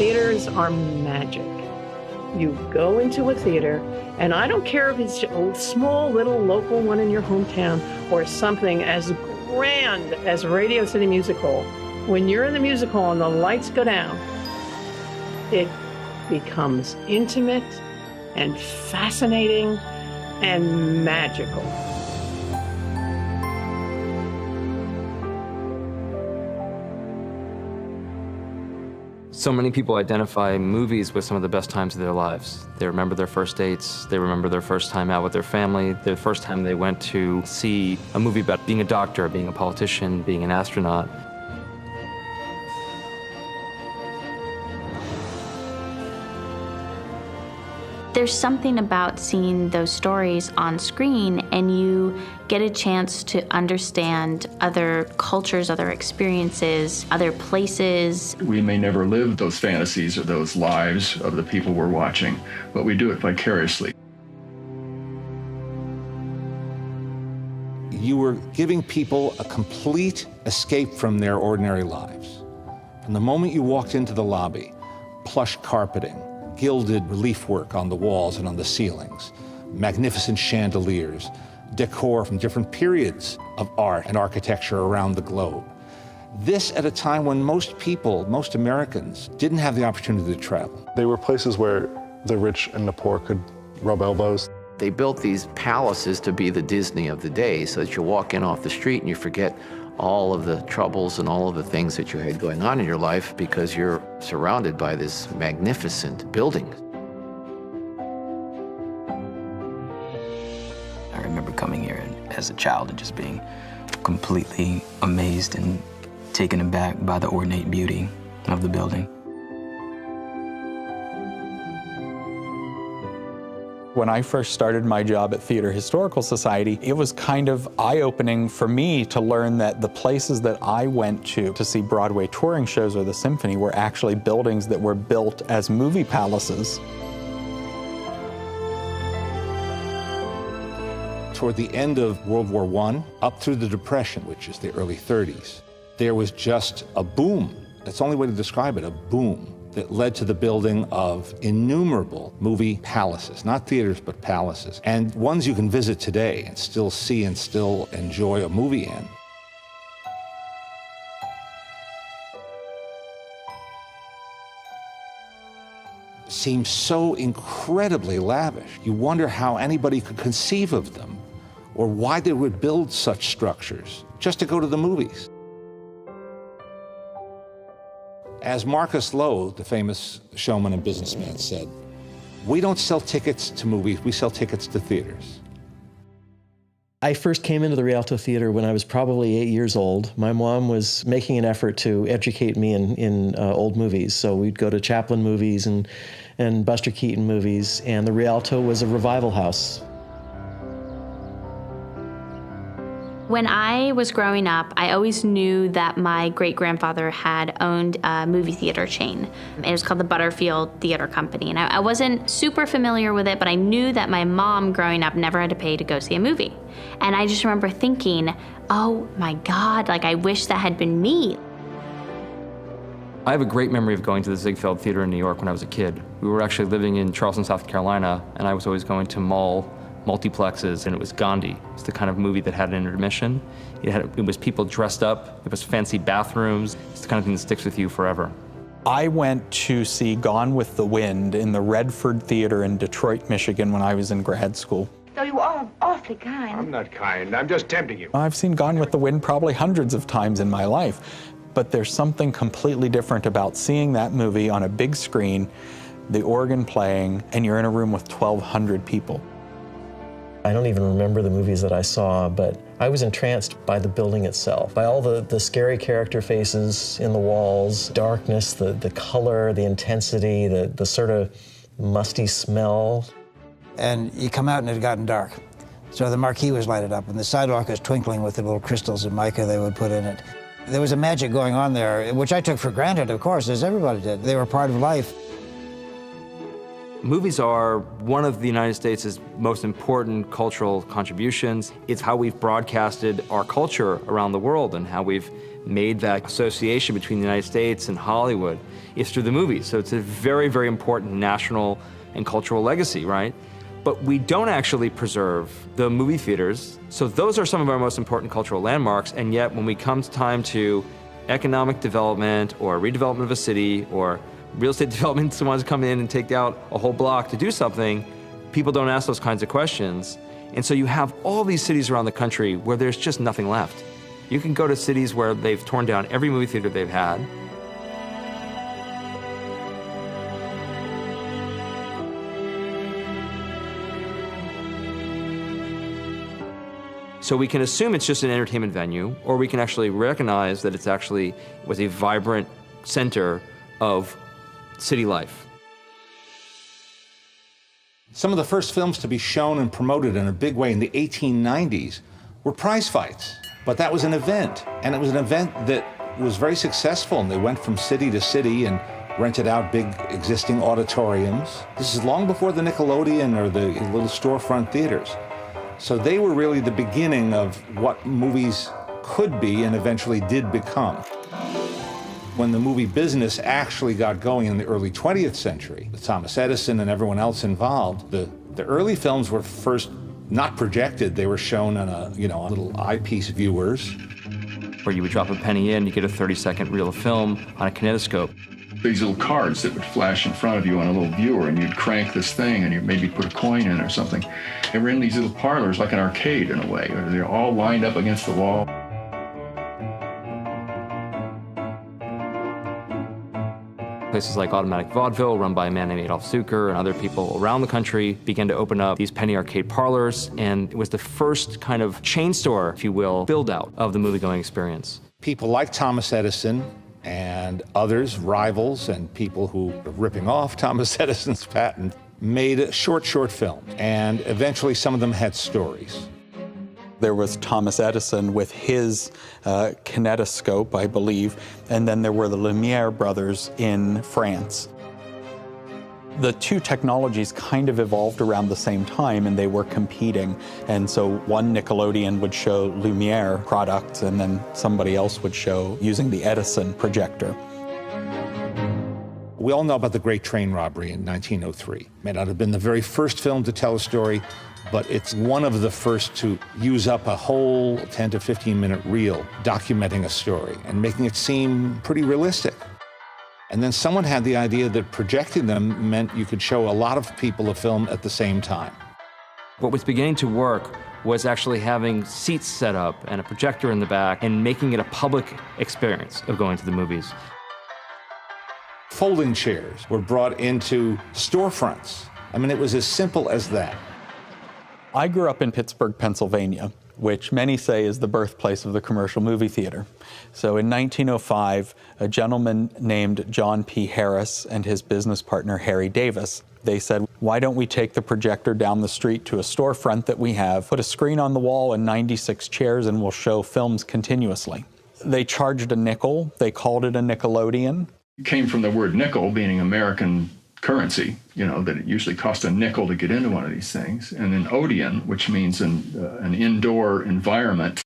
Theaters are magic. You go into a theater, and I don't care if it's a small little local one in your hometown or something as grand as Radio City Music Hall. When you're in the music hall and the lights go down, it becomes intimate and fascinating and magical. So many people identify movies with some of the best times of their lives. They remember their first dates, they remember their first time out with their family, the first time they went to see a movie about being a doctor, being a politician, being an astronaut. There's something about seeing those stories on screen, and you get a chance to understand other cultures, other experiences, other places. We may never live those fantasies or those lives of the people we're watching, but we do it vicariously. You were giving people a complete escape from their ordinary lives. From the moment you walked into the lobby, plush carpeting, gilded relief work on the walls and on the ceilings, magnificent chandeliers, decor from different periods of art and architecture around the globe. This at a time when most people, most Americans, didn't have the opportunity to travel. They were places where the rich and the poor could rub elbows. They built these palaces to be the Disney of the day, so that you walk in off the street and you forget all of the troubles and all of the things that you had going on in your life because you're surrounded by this magnificent building. I remember coming here as a child and just being completely amazed and taken aback by the ornate beauty of the building. When I first started my job at Theater Historical Society, it was kind of eye-opening for me to learn that the places that I went to see Broadway touring shows or the symphony were actually buildings that were built as movie palaces. Toward the end of World War I, up through the Depression, which is the early 30s, there was just a boom. That's the only way to describe it, a boom, that led to the building of innumerable movie palaces, not theaters, but palaces, and ones you can visit today and still see and still enjoy a movie in. Seems so incredibly lavish. You wonder how anybody could conceive of them, or why they would build such structures just to go to the movies. As Marcus Lowe, the famous showman and businessman, said, "We don't sell tickets to movies, we sell tickets to theaters." I first came into the Rialto Theater when I was probably 8 years old. My mom was making an effort to educate me in old movies, so we'd go to Chaplin movies and Buster Keaton movies, and the Rialto was a revival house. When I was growing up, I always knew that my great-grandfather had owned a movie theater chain. It was called the Butterfield Theater Company, and I wasn't super familiar with it, but I knew that my mom growing up never had to pay to go see a movie. And I just remember thinking, oh my God, like I wish that had been me. I have a great memory of going to the Ziegfeld Theater in New York when I was a kid. We were actually living in Charleston, South Carolina, and I was always going to multiplexes, and it was Gandhi. It's the kind of movie that had an intermission. It was people dressed up, it was fancy bathrooms. It's the kind of thing that sticks with you forever. I went to see Gone with the Wind in the Redford Theater in Detroit, Michigan when I was in grad school. So you are awfully kind. I'm not kind, I'm just tempting you. I've seen Gone with the Wind probably hundreds of times in my life, but there's something completely different about seeing that movie on a big screen, the organ playing, and you're in a room with 1,200 people. I don't even remember the movies that I saw, but I was entranced by the building itself, by all the scary character faces in the walls, darkness, the color, the intensity, the sort of musty smell. And you come out and it had gotten dark. So the marquee was lighted up and the sidewalk was twinkling with the little crystals and mica they would put in it. There was a magic going on there, which I took for granted, of course, as everybody did. They were part of life. Movies are one of the United States' most important cultural contributions. It's how we've broadcasted our culture around the world and how we've made that association between the United States and Hollywood is through the movies. So it's a very, very important national and cultural legacy, right? But we don't actually preserve the movie theaters. So those are some of our most important cultural landmarks, and yet when we come time to economic development or redevelopment of a city or real estate development, someone wants to come in and take out a whole block to do something, people don't ask those kinds of questions. And so you have all these cities around the country where there's just nothing left. You can go to cities where they've torn down every movie theater they've had. So we can assume it's just an entertainment venue, or we can actually recognize that it's actually was a vibrant center of city life. Some of the first films to be shown and promoted in a big way in the 1890s were prize fights. But that was an event, and it was an event that was very successful, and they went from city to city and rented out big existing auditoriums. This is long before the Nickelodeon or the little storefront theaters. So they were really the beginning of what movies could be and eventually did become. When the movie business actually got going in the early 20th century, with Thomas Edison and everyone else involved, the early films were first not projected. They were shown on a little eyepiece viewers. Where you would drop a penny in, you get a 30-second reel of film on a kinetoscope. These little cards that would flash in front of you on a little viewer, and you'd crank this thing and you'd maybe put a coin in or something. They were in these little parlors, like an arcade in a way. They're all lined up against the wall. Places like Automatic Vaudeville, run by a man named Adolf Zucker, and other people around the country began to open up these penny arcade parlors, and it was the first kind of chain store, if you will, build-out of the movie-going experience. People like Thomas Edison and others, rivals, and people who were ripping off Thomas Edison's patent, made short films, and eventually some of them had stories. There was Thomas Edison with his kinetoscope, I believe, and then there were the Lumiere brothers in France. The two technologies kind of evolved around the same time, and they were competing. And so one Nickelodeon would show Lumiere products, and then somebody else would show using the Edison projector. We all know about the Great Train Robbery in 1903. It may not have been the very first film to tell a story, but it's one of the first to use up a whole 10 to 15-minute reel documenting a story and making it seem pretty realistic. And then someone had the idea that projecting them meant you could show a lot of people a film at the same time. What was beginning to work was actually having seats set up and a projector in the back and making it a public experience of going to the movies. Folding chairs were brought into storefronts. I mean, it was as simple as that. I grew up in Pittsburgh, Pennsylvania, which many say is the birthplace of the commercial movie theater. So in 1905, a gentleman named John P. Harris and his business partner, Harry Davis, they said, why don't we take the projector down the street to a storefront that we have, put a screen on the wall and 96 chairs, and we'll show films continuously. They charged a nickel. They called it a Nickelodeon. It came from the word nickel, being American currency, that it usually cost a nickel to get into one of these things. And then Odeon, which means an indoor environment.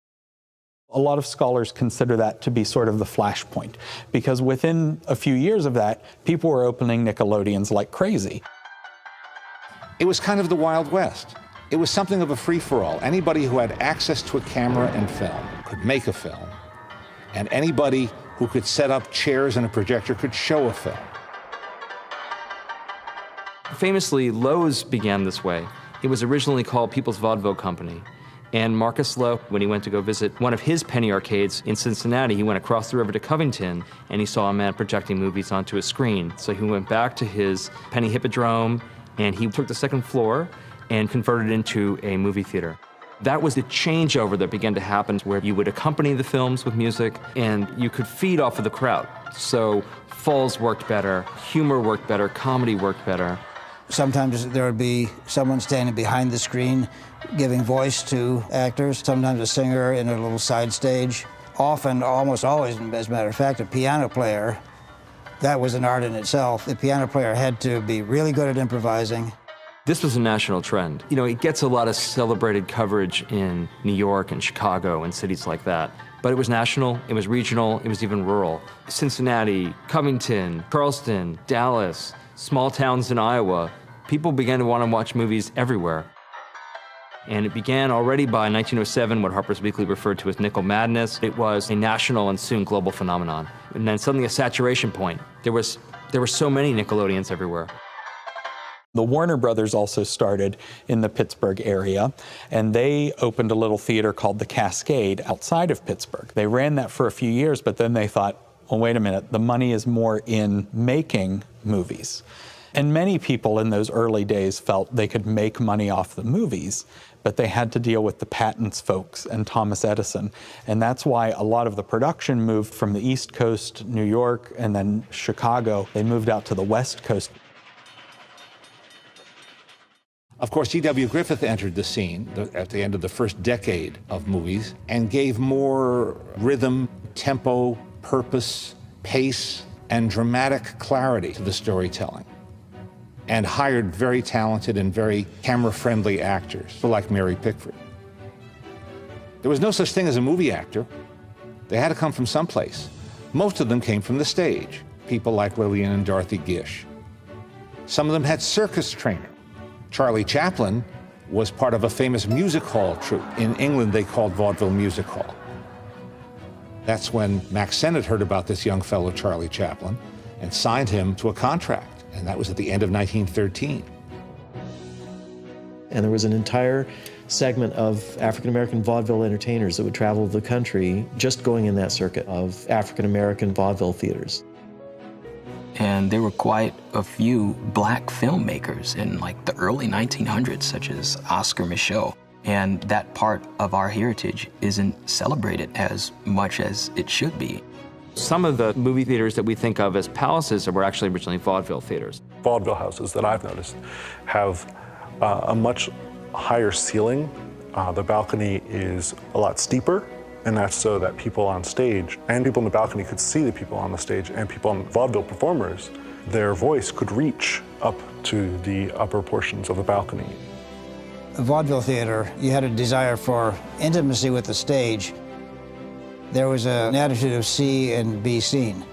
A lot of scholars consider that to be sort of the flashpoint, because within a few years of that, people were opening Nickelodeons like crazy. It was kind of the Wild West. It was something of a free-for-all. Anybody who had access to a camera and film could make a film, and anybody who could set up chairs and a projector could show a film. Famously, Lowe's began this way. It was originally called People's Vaudeville Company. And Marcus Lowe, when he went to go visit one of his penny arcades in Cincinnati, he went across the river to Covington, and he saw a man projecting movies onto a screen. So he went back to his penny hippodrome, and he took the second floor and converted it into a movie theater. That was the changeover that began to happen, where you would accompany the films with music, and you could feed off of the crowd. So falls worked better, humor worked better, comedy worked better. Sometimes there would be someone standing behind the screen giving voice to actors, sometimes a singer in a little side stage. Often, almost always, as a matter of fact, a piano player That was an art in itself. The piano player had to be really good at improvising. This was a national trend. You know, it gets a lot of celebrated coverage in New York and Chicago and cities like that. But it was national, it was regional, it was even rural. Cincinnati, Covington, Charleston, Dallas, small towns in Iowa, people began to want to watch movies everywhere. And it began already by 1907, what Harper's Weekly referred to as nickel madness. It was a national and soon global phenomenon. And then suddenly a saturation point. There were so many Nickelodeons everywhere. The Warner Brothers also started in the Pittsburgh area, and they opened a little theater called the Cascade outside of Pittsburgh. They ran that for a few years, but then they thought, well, wait a minute, the money is more in making movies. And many people in those early days felt they could make money off the movies, but they had to deal with the patents folks and Thomas Edison. And that's why a lot of the production moved from the East Coast, New York, and then Chicago. They moved out to the West Coast. Of course, D.W. Griffith entered the scene at the end of the first decade of movies and gave more rhythm, tempo, purpose, pace, and dramatic clarity to the storytelling, and hired very talented and very camera-friendly actors, like Mary Pickford. There was no such thing as a movie actor. They had to come from someplace. Most of them came from the stage, people like Lillian and Dorothy Gish. Some of them had circus training. Charlie Chaplin was part of a famous music hall troupe. In England, they called vaudeville music hall. That's when Max Sennett heard about this young fellow, Charlie Chaplin, and signed him to a contract. And that was at the end of 1913. And there was an entire segment of African-American vaudeville entertainers that would travel the country just going in that circuit of African-American vaudeville theaters. And there were quite a few black filmmakers in like the early 1900s, such as Oscar Micheaux. And that part of our heritage isn't celebrated as much as it should be. Some of the movie theaters that we think of as palaces were actually originally vaudeville theaters. Vaudeville houses that I've noticed have a much higher ceiling. The balcony is a lot steeper, and that's so that people on stage and people in the balcony could see the people on the stage, and people on vaudeville performers, their voice could reach up to the upper portions of the balcony. A vaudeville theater, you had a desire for intimacy with the stage. There was an attitude of see and be seen.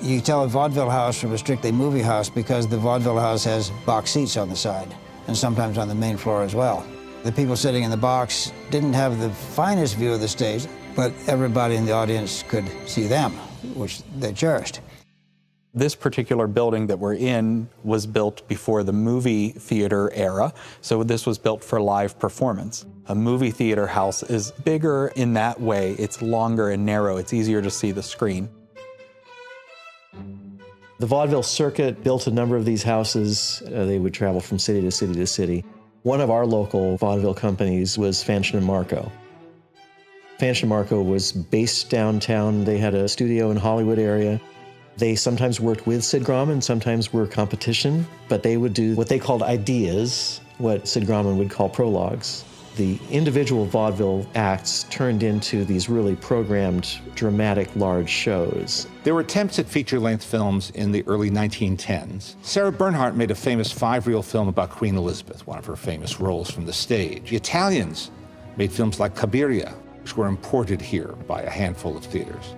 You tell a vaudeville house from a strictly movie house because the vaudeville house has box seats on the side, and sometimes on the main floor as well. The people sitting in the box didn't have the finest view of the stage, but everybody in the audience could see them, which they cherished. This particular building that we're in was built before the movie theater era, so this was built for live performance. A movie theater house is bigger in that way. It's longer and narrow. It's easier to see the screen. The vaudeville circuit built a number of these houses. They would travel from city to city to city. One of our local vaudeville companies was Fanchon & Marco. Fanchon & Marco was based downtown. They had a studio in Hollywood area. They sometimes worked with Sid Grauman, sometimes were competition, but they would do what they called ideas, what Sid Grauman would call prologues. The individual vaudeville acts turned into these really programmed, dramatic, large shows. There were attempts at feature-length films in the early 1910s. Sarah Bernhardt made a famous 5-reel film about Queen Elizabeth, one of her famous roles from the stage. The Italians made films like Cabiria, which were imported here by a handful of theaters.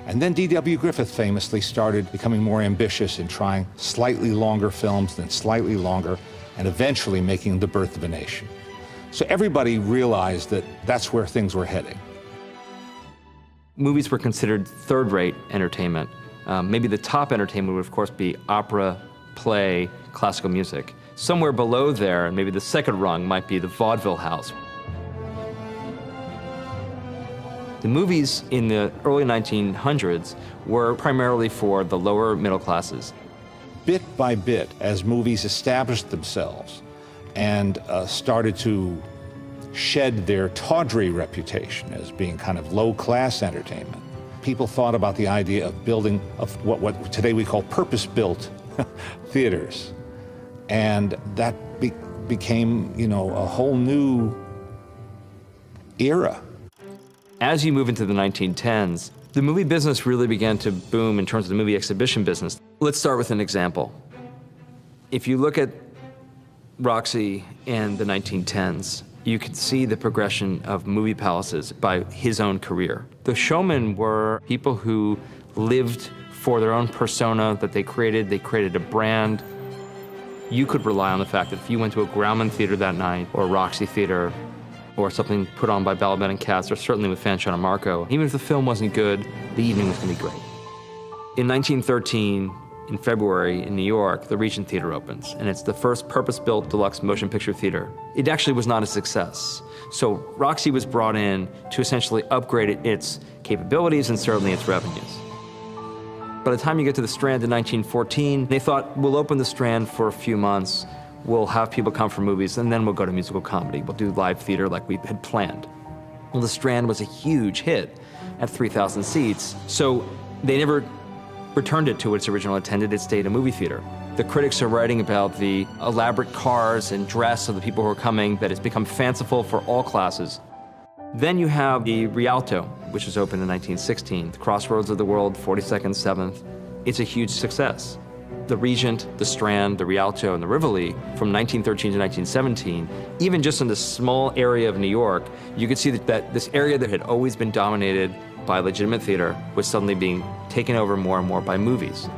And then D.W. Griffith famously started becoming more ambitious in trying slightly longer films, then slightly longer, and eventually making The Birth of a Nation. So everybody realized that that's where things were heading. Movies were considered third-rate entertainment. Maybe the top entertainment would, of course, be opera, play, classical music. Somewhere below there, maybe the second rung, might be the vaudeville house. The movies in the early 1900s were primarily for the lower middle classes. Bit by bit, as movies established themselves and started to shed their tawdry reputation as being kind of low-class entertainment, people thought about the idea of building what today we call purpose-built theaters. And that became, a whole new era. As you move into the 1910s, the movie business really began to boom in terms of the movie exhibition business. Let's start with an example. If you look at Roxy in the 1910s, you could see the progression of movie palaces by his own career. The showmen were people who lived for their own persona that they created a brand. You could rely on the fact that if you went to a Grauman theater that night, or a Roxy theater, or something put on by Balaban and Katz, or certainly with Fanchon and Marco, even if the film wasn't good, the evening was gonna be great. In 1913, in February, in New York, the Regent Theater opens, and it's the first purpose-built deluxe motion picture theater. It actually was not a success. So Roxy was brought in to essentially upgrade its capabilities and certainly its revenues. By the time you get to the Strand in 1914, they thought, we'll open the Strand for a few months, we'll have people come for movies, and then we'll go to musical comedy. We'll do live theater like we had planned. Well, the Strand was a huge hit at 3,000 seats, so they never returned it to its original intended. It stayed a movie theater. The critics are writing about the elaborate cars and dress of the people who are coming, that it's become fanciful for all classes. Then you have the Rialto, which was opened in 1916, the Crossroads of the World, 42nd, 7th. It's a huge success. The Regent, the Strand, the Rialto, and the Rivoli, from 1913 to 1917, even just in this small area of New York, you could see that this area that had always been dominated by legitimate theater was suddenly being taken over more and more by movies.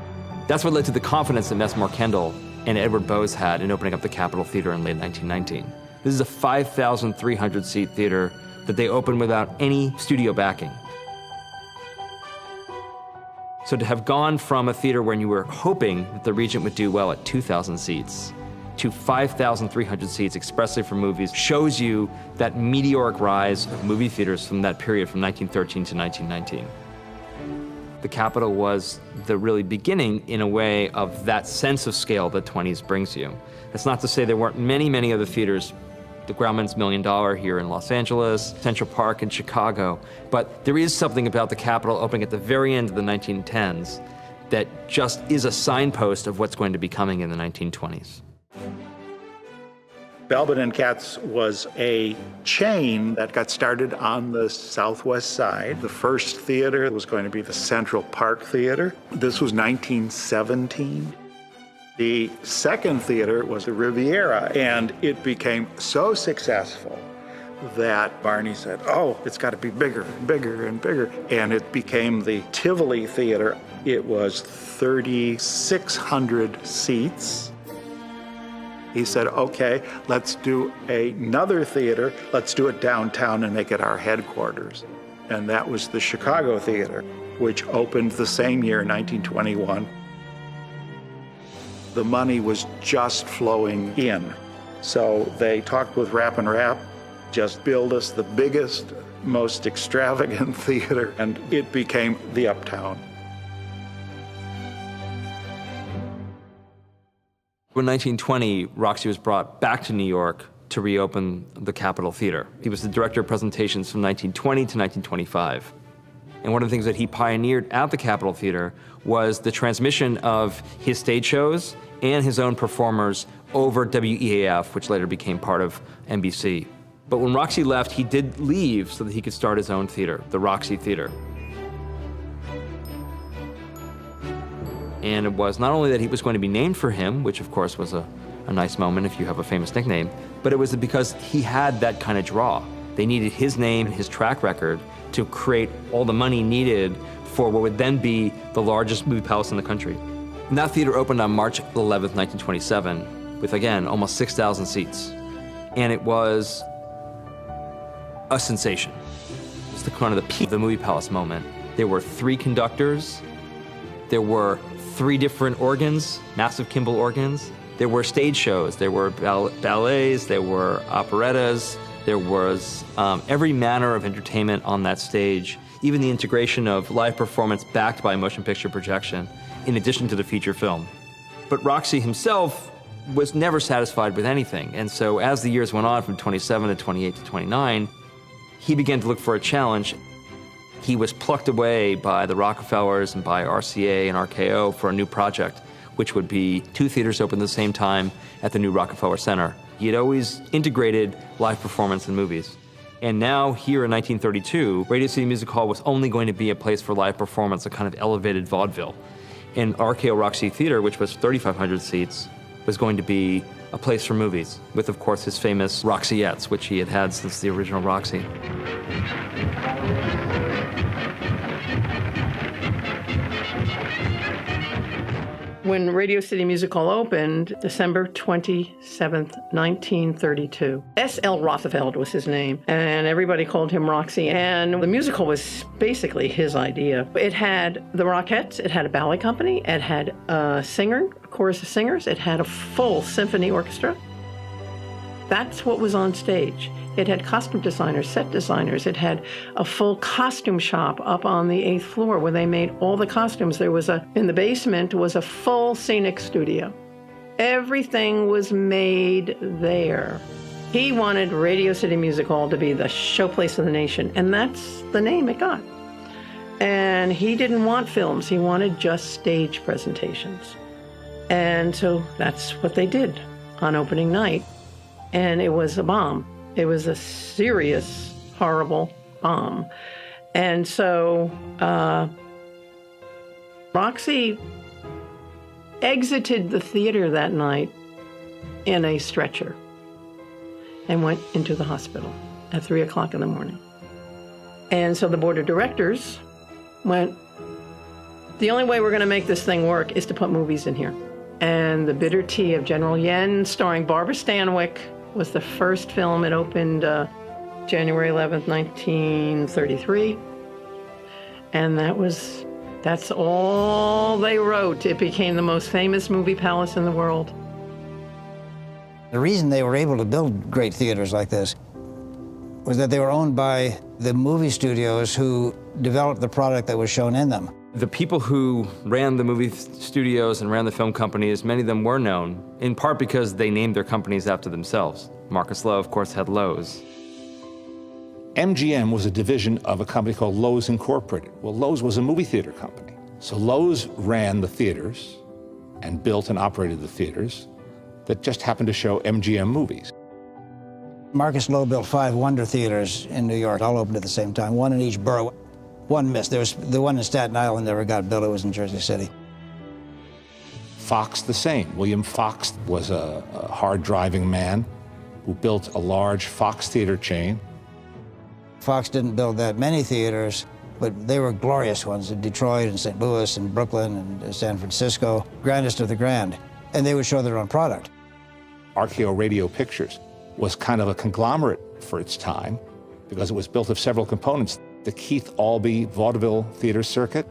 That's what led to the confidence that Messmore Kendall and Edward Bowes had in opening up the Capitol Theater in late 1919. This is a 5,300 seat theater that they opened without any studio backing. So to have gone from a theater when you were hoping that the Regent would do well at 2,000 seats to 5,300 seats expressly for movies shows you that meteoric rise of movie theaters from that period from 1913 to 1919. The Capitol was the really beginning, in a way, of that sense of scale that 20s brings you. That's not to say there weren't many, many other theaters. The Grauman's $1 Million here in Los Angeles, Central Park in Chicago, but there is something about the Capitol opening at the very end of the 1910s that just is a signpost of what's going to be coming in the 1920s. Balaban and Katz was a chain that got started on the southwest side. The first theater was going to be the Central Park Theater. This was 1917. The second theater was the Riviera, and it became so successful that Barney said, oh, it's got to be bigger and bigger and bigger. And it became the Tivoli Theater. It was 3,600 seats. He said, okay, let's do another theater. Let's do it downtown and make it our headquarters. And that was the Chicago Theater, which opened the same year, 1921. The money was just flowing in. So they talked with Rapp and Rapp, just build us the biggest, most extravagant theater, and it became the Uptown. In 1920, Roxy was brought back to New York to reopen the Capitol Theater. He was the director of presentations from 1920 to 1925. And one of the things that he pioneered at the Capitol Theater was the transmission of his stage shows and his own performers over WEAF, which later became part of NBC. But when Roxy left, he did leave so that he could start his own theater, the Roxy Theater. And it was not only that he was going to be named for him, which of course was a nice moment if you have a famous nickname, but it was because he had that kind of draw. They needed his name and his track record to create all the money needed for what would then be the largest movie palace in the country. And that theater opened on March 11th, 1927, with, again, almost 6,000 seats. And it was a sensation. It was the kind of the peak of the movie palace moment. There were 3 conductors. There were 3 different organs, massive Kimball organs. There were stage shows. There were ballets. There were operettas. There was every manner of entertainment on that stage, even the integration of live performance backed by motion picture projection, in addition to the feature film. But Roxy himself was never satisfied with anything, and so as the years went on from 27 to 28 to 29, he began to look for a challenge. He was plucked away by the Rockefellers and by RCA and RKO for a new project, which would be 2 theaters open at the same time at the new Rockefeller Center. He had always integrated live performance in movies. And now, here in 1932, Radio City Music Hall was only going to be a place for live performance, a kind of elevated vaudeville. And RKO Roxy Theater, which was 3,500 seats, was going to be a place for movies, with, of course, his famous Roxyettes, which he had had since the original Roxy. When Radio City Music Hall opened, December 27th, 1932, S.L. Rothfeld was his name, and everybody called him Roxy, and the musical was basically his idea. It had the Rockettes, it had a ballet company, it had a singer, a chorus of singers, it had a full symphony orchestra. That's what was on stage. It had costume designers, set designers. It had a full costume shop up on the 8th floor where they made all the costumes. In the basement was a full scenic studio. Everything was made there. He wanted Radio City Music Hall to be the showplace of the nation, and that's the name it got. And he didn't want films. He wanted just stage presentations. And so that's what they did on opening night. And it was a bomb. It was a serious, horrible bomb. And so Roxy exited the theater that night in a stretcher and went into the hospital at 3 o'clock in the morning. And so the board of directors went, the only way we're going to make this thing work is to put movies in here. And The Bitter Tea of General Yen, starring Barbara Stanwyck, was the first film. It opened January 11th, 1933. And that's all they wrote. It became the most famous movie palace in the world. The reason they were able to build great theaters like this was that they were owned by the movie studios who developed the product that was shown in them. The people who ran the movie studios and ran the film companies, many of them were known, in part because they named their companies after themselves. Marcus Lowe, of course, had Lowe's. MGM was a division of a company called Lowe's Incorporated. Well, Lowe's was a movie theater company. So Lowe's ran the theaters and built and operated the theaters that just happened to show MGM movies. Marcus Lowe built 5 Wonder Theaters in New York, all opened at the same time, one in each borough. One missed. There was the one in Staten Island never got built. It was in Jersey City. Fox the same. William Fox was a hard-driving man who built a large Fox theater chain. Fox didn't build that many theaters, but they were glorious ones in Detroit and St. Louis and Brooklyn and San Francisco, grandest of the grand. And they would show their own product. RKO Radio Pictures was kind of a conglomerate for its time because it was built of several components. The Keith Albee Vaudeville Theater Circuit,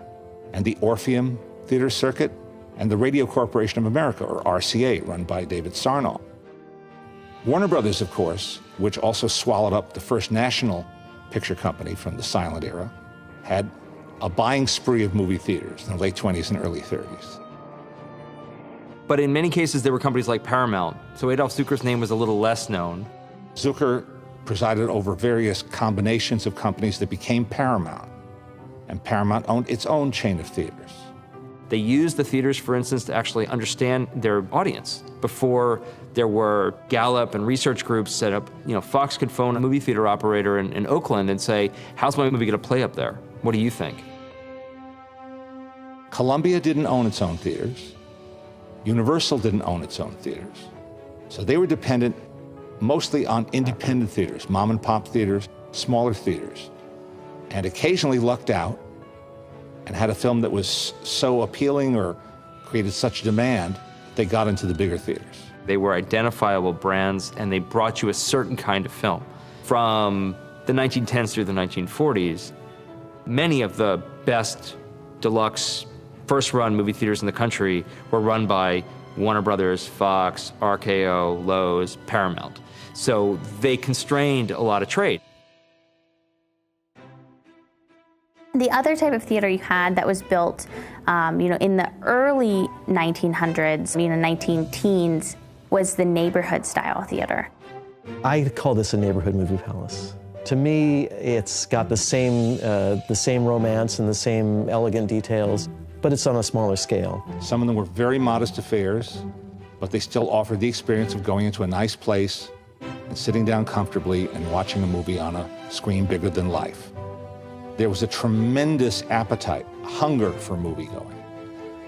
and the Orpheum Theater Circuit, and the Radio Corporation of America, or RCA, run by David Sarnoff. Warner Brothers, of course, which also swallowed up the first national picture company from the silent era, had a buying spree of movie theaters in the late 20s and early 30s. But in many cases, there were companies like Paramount, so Adolf Zucker's name was a little less known. Zucker presided over various combinations of companies that became Paramount, and Paramount owned its own chain of theaters. They used the theaters, for instance, to actually understand their audience. Before there were Gallup and research groups set up, Fox could phone a movie theater operator in Oakland and say, how's my movie going to play up there? What do you think? Columbia didn't own its own theaters. Universal didn't own its own theaters. So they were dependent mostly on independent theaters, mom and pop theaters, smaller theaters, and occasionally lucked out and had a film that was so appealing or created such demand, they got into the bigger theaters. They were identifiable brands, and they brought you a certain kind of film. From the 1910s through the 1940s, many of the best deluxe first-run movie theaters in the country were run by Warner Brothers, Fox, RKO, Lowe's, Paramount. So they constrained a lot of trade. The other type of theater you had that was built, in the early 1900s, 19-teens, was the neighborhood-style theater. I call this a neighborhood movie palace. To me, it's got the same romance and the same elegant details, but it's on a smaller scale. Some of them were very modest affairs, but they still offered the experience of going into a nice place and sitting down comfortably and watching a movie on a screen bigger than life. There was a tremendous appetite, hunger for moviegoing.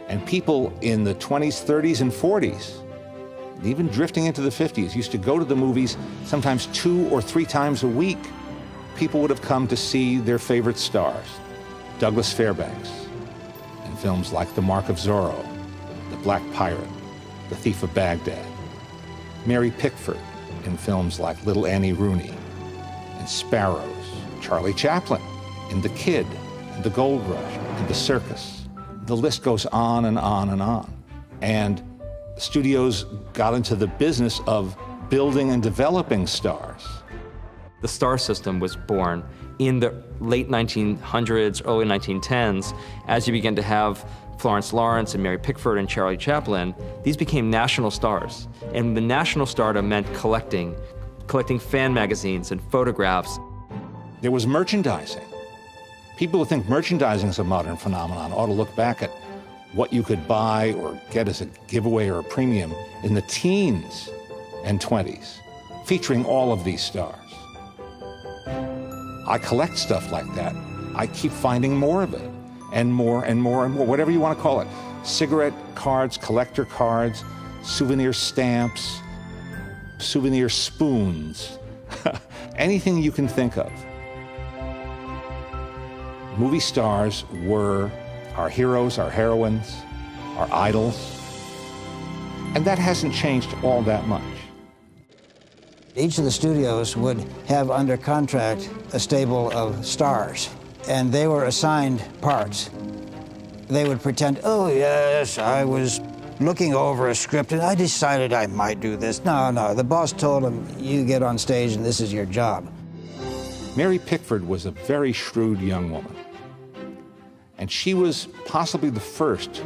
And people in the 20s, 30s, and 40s, and even drifting into the 50s, used to go to the movies sometimes 2 or 3 times a week. People would have come to see their favorite stars. Douglas Fairbanks in films like The Mark of Zorro, The Black Pirate, The Thief of Baghdad. Mary Pickford in films like Little Annie Rooney and Sparrows. Charlie Chaplin in The Kid, and The Gold Rush, and The Circus. The list goes on and on and on. And studios got into the business of building and developing stars. The star system was born in the late 1900s, early 1910s. As you began to have Florence Lawrence and Mary Pickford and Charlie Chaplin, these became national stars. And the national stardom meant collecting fan magazines and photographs. There was merchandising. People who think merchandising is a modern phenomenon ought to look back at what you could buy or get as a giveaway or a premium in the teens and 20s, featuring all of these stars. I collect stuff like that. I keep finding more of it, and more and more and more, whatever you want to call it. Cigarette cards, collector cards, souvenir stamps, souvenir spoons, anything you can think of. Movie stars were our heroes, our heroines, our idols, and that hasn't changed all that much. Each of the studios would have under contract a stable of stars, and they were assigned parts. They would pretend, oh yes, I was looking over a script and I decided I might do this. No, the boss told them, you get on stage and this is your job. Mary Pickford was a very shrewd young woman. And she was possibly the first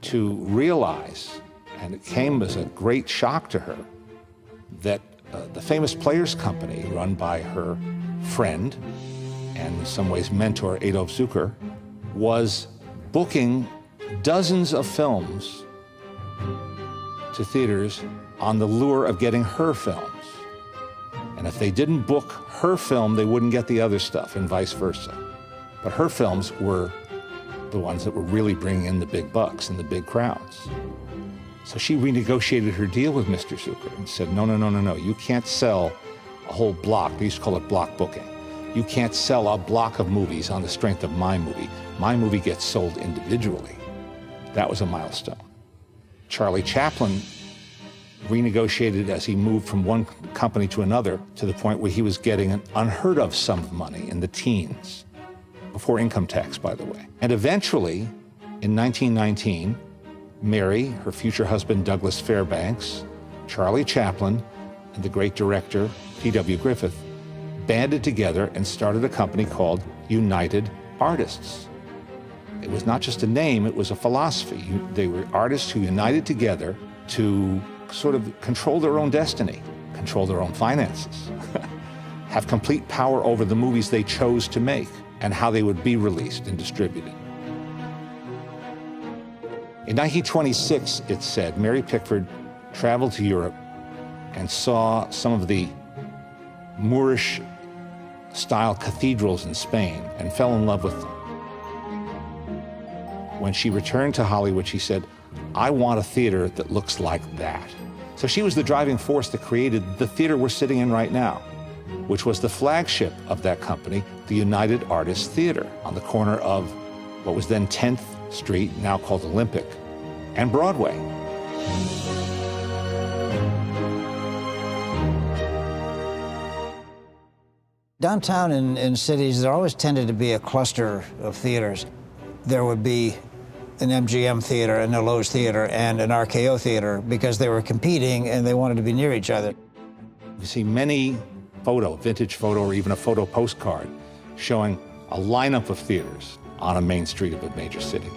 to realize, and it came as a great shock to her, that the Famous Players Company, run by her friend and in some ways mentor Adolf Zucker, was booking dozens of films to theaters on the lure of getting her films. And if they didn't book her film, they wouldn't get the other stuff, and vice versa. But her films were the ones that were really bringing in the big bucks and the big crowds. So she renegotiated her deal with Mr. Zucker and said, no, you can't sell a whole block. They used to call it block booking. You can't sell a block of movies on the strength of my movie. My movie gets sold individually. That was a milestone. Charlie Chaplin renegotiated as he moved from one company to another to the point where he was getting an unheard of sum of money in the teens. Before income tax, by the way. And eventually, in 1919, Mary, her future husband Douglas Fairbanks, Charlie Chaplin, and the great director P.W. Griffith banded together and started a company called United Artists. It was not just a name, it was a philosophy. They were artists who united together to sort of control their own destiny, control their own finances, have complete power over the movies they chose to make, and how they would be released and distributed. In 1926, it said, Mary Pickford traveled to Europe and saw some of the Moorish-style cathedrals in Spain and fell in love with them. When she returned to Hollywood, she said, I want a theater that looks like that. So she was the driving force that created the theater we're sitting in right now, which was the flagship of that company, the United Artists Theater, on the corner of what was then 10th Street, now called Olympic, and Broadway. Downtown in cities, there always tended to be a cluster of theaters. There would be an MGM theater, an Loews theater, and an RKO theater because they were competing and they wanted to be near each other. You see many vintage photo, or even a photo postcard showing a lineup of theaters on a main street of a major city.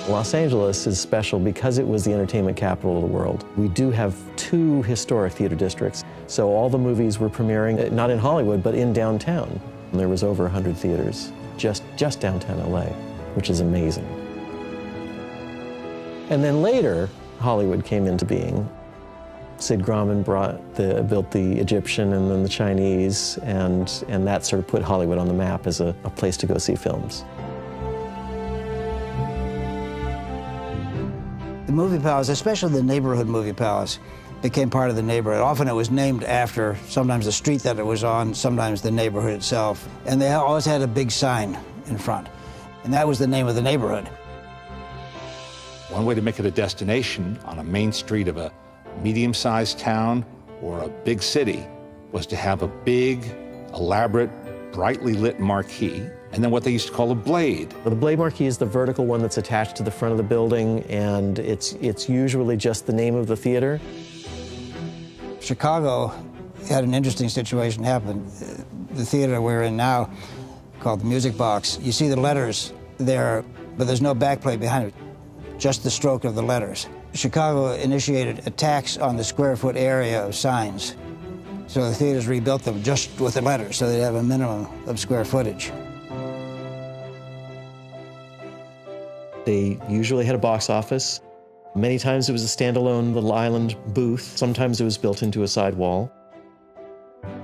Los Angeles is special because it was the entertainment capital of the world. We do have 2 historic theater districts, so all the movies were premiering, not in Hollywood, but in downtown. And there was over 100 theaters just downtown LA, which is amazing. And then later, Hollywood came into being. Sid Grauman built the Egyptian and then the Chinese, and that sort of put Hollywood on the map as a place to go see films. The movie palace, especially the neighborhood movie palace, became part of the neighborhood. Often it was named after sometimes the street that it was on, sometimes the neighborhood itself. And they always had a big sign in front. And that was the name of the neighborhood. One way to make it a destination on a main street of a medium-sized town or a big city was to have a big, elaborate, brightly lit marquee, and then what they used to call a blade. The blade marquee is the vertical one that's attached to the front of the building, and it's usually just the name of the theater. Chicago had an interesting situation happen. The theater we're in now, called the Music Box, you see the letters there, but there's no backplate behind it, just the stroke of the letters. Chicago initiated a tax on the square foot area of signs. So the theaters rebuilt them just with the letters, so they'd have a minimum of square footage. They usually had a box office. Many times it was a standalone little island booth. Sometimes it was built into a side wall.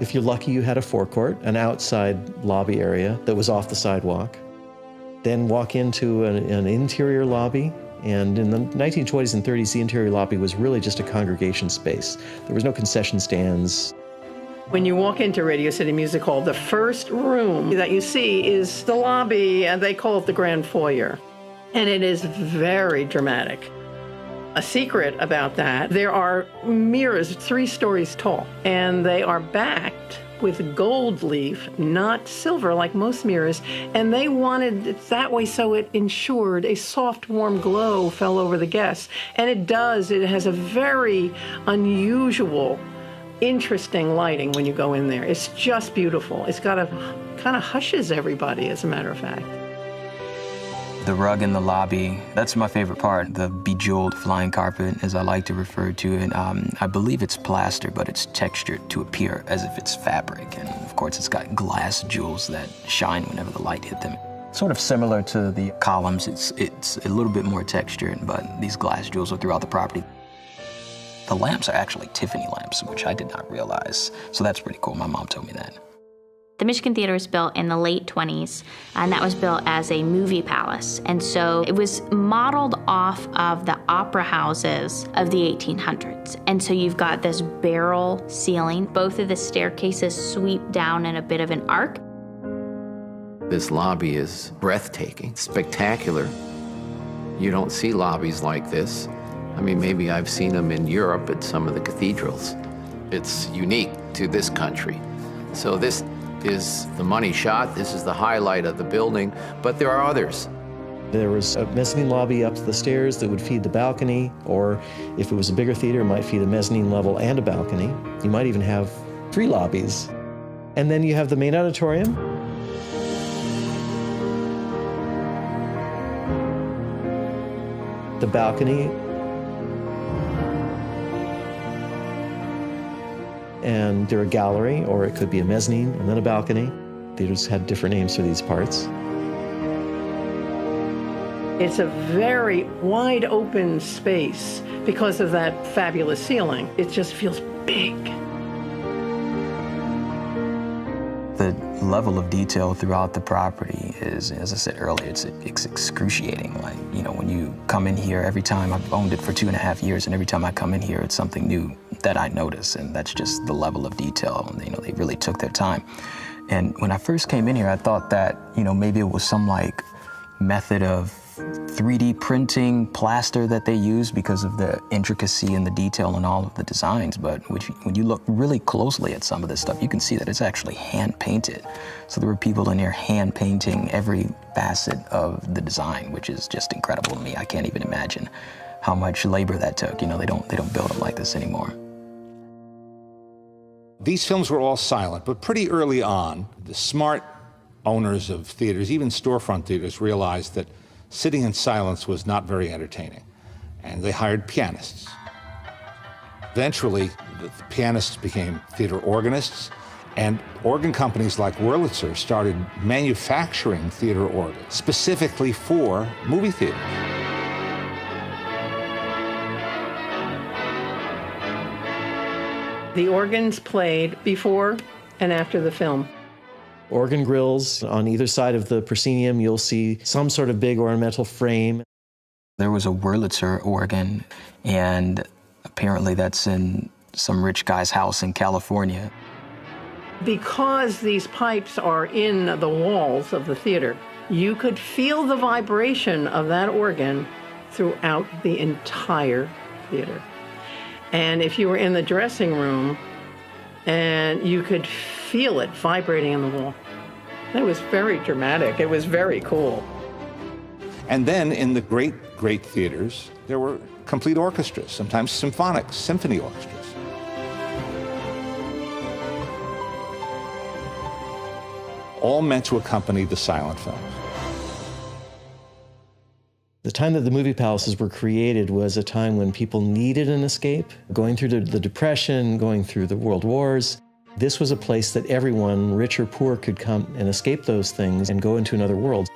If you're lucky, you had a forecourt, an outside lobby area that was off the sidewalk. Then walk into an interior lobby. And in the 1920s and 30s, the interior lobby was really just a congregation space. There was no concession stands. When you walk into Radio City Music Hall, the first room that you see is the lobby, and they call it the Grand Foyer. And it is very dramatic. A secret about that, there are mirrors 3 stories tall, and they are backed with gold leaf, not silver like most mirrors, and they wanted it that way so it ensured a soft, warm glow fell over the guests. And it does. It has a very unusual, interesting lighting when you go in there. It's just beautiful. It's got a kind of hushes everybody, as a matter of fact. The rug in the lobby, that's my favorite part. The bejeweled flying carpet, as I like to refer to it. I believe it's plaster, but it's textured to appear as if it's fabric. And of course, it's got glass jewels that shine whenever the light hit them. Sort of similar to the columns, it's a little bit more textured, but these glass jewels are throughout the property. The lamps are actually Tiffany lamps, which I did not realize. So that's pretty cool. My mom told me that. The Michigan Theater was built in the late 20s, and that was built as a movie palace. And so it was modeled off of the opera houses of the 1800s. And so you've got this barrel ceiling. Both of the staircases sweep down in a bit of an arc. This lobby is breathtaking, spectacular. You don't see lobbies like this. I mean, maybe I've seen them in Europe at some of the cathedrals. It's unique to this country. So this is the money shot. This is the highlight of the building, but there are others. There was a mezzanine lobby up the stairs that would feed the balcony, or if it was a bigger theater, it might feed a mezzanine level and a balcony. You might even have 3 lobbies. And then you have the main auditorium. The balcony. And they're a gallery, or it could be a mezzanine and then a balcony. Theaters had different names for these parts. It's a very wide open space because of that fabulous ceiling. It just feels big. The level of detail throughout the property is, as I said earlier, it's excruciating. Like, you know, when you come in here, every time, I've owned it for 2.5 years, and every time I come in here, it's something new that I notice, and that's just the level of detail. You know, they really took their time. And when I first came in here, I thought that, you know, maybe it was some like method of 3D printing plaster that they use because of the intricacy and the detail in all of the designs. But when you look really closely at some of this stuff, you can see that it's actually hand painted. So there were people in here hand painting every facet of the design, which is just incredible to me. I can't even imagine how much labor that took. You know, they don't build them like this anymore. These films were all silent, but pretty early on, the smart owners of theaters, even storefront theaters, realized that sitting in silence was not very entertaining, and they hired pianists. Eventually, the pianists became theater organists, and organ companies like Wurlitzer started manufacturing theater organs specifically for movie theaters. The organs played before and after the film. Organ grills on either side of the proscenium, you'll see some sort of big ornamental frame. There was a Wurlitzer organ, and apparently that's in some rich guy's house in California. Because these pipes are in the walls of the theater, you could feel the vibration of that organ throughout the entire theater. And if you were in the dressing room, and you could feel it vibrating on the wall. It was very dramatic. It was very cool. And then in the great, great theaters, there were complete orchestras, sometimes symphonic, symphony orchestras. All meant to accompany the silent films. The time that the movie palaces were created was a time when people needed an escape, going through the Depression, going through the World Wars. This was a place that everyone, rich or poor, could come and escape those things and go into another world.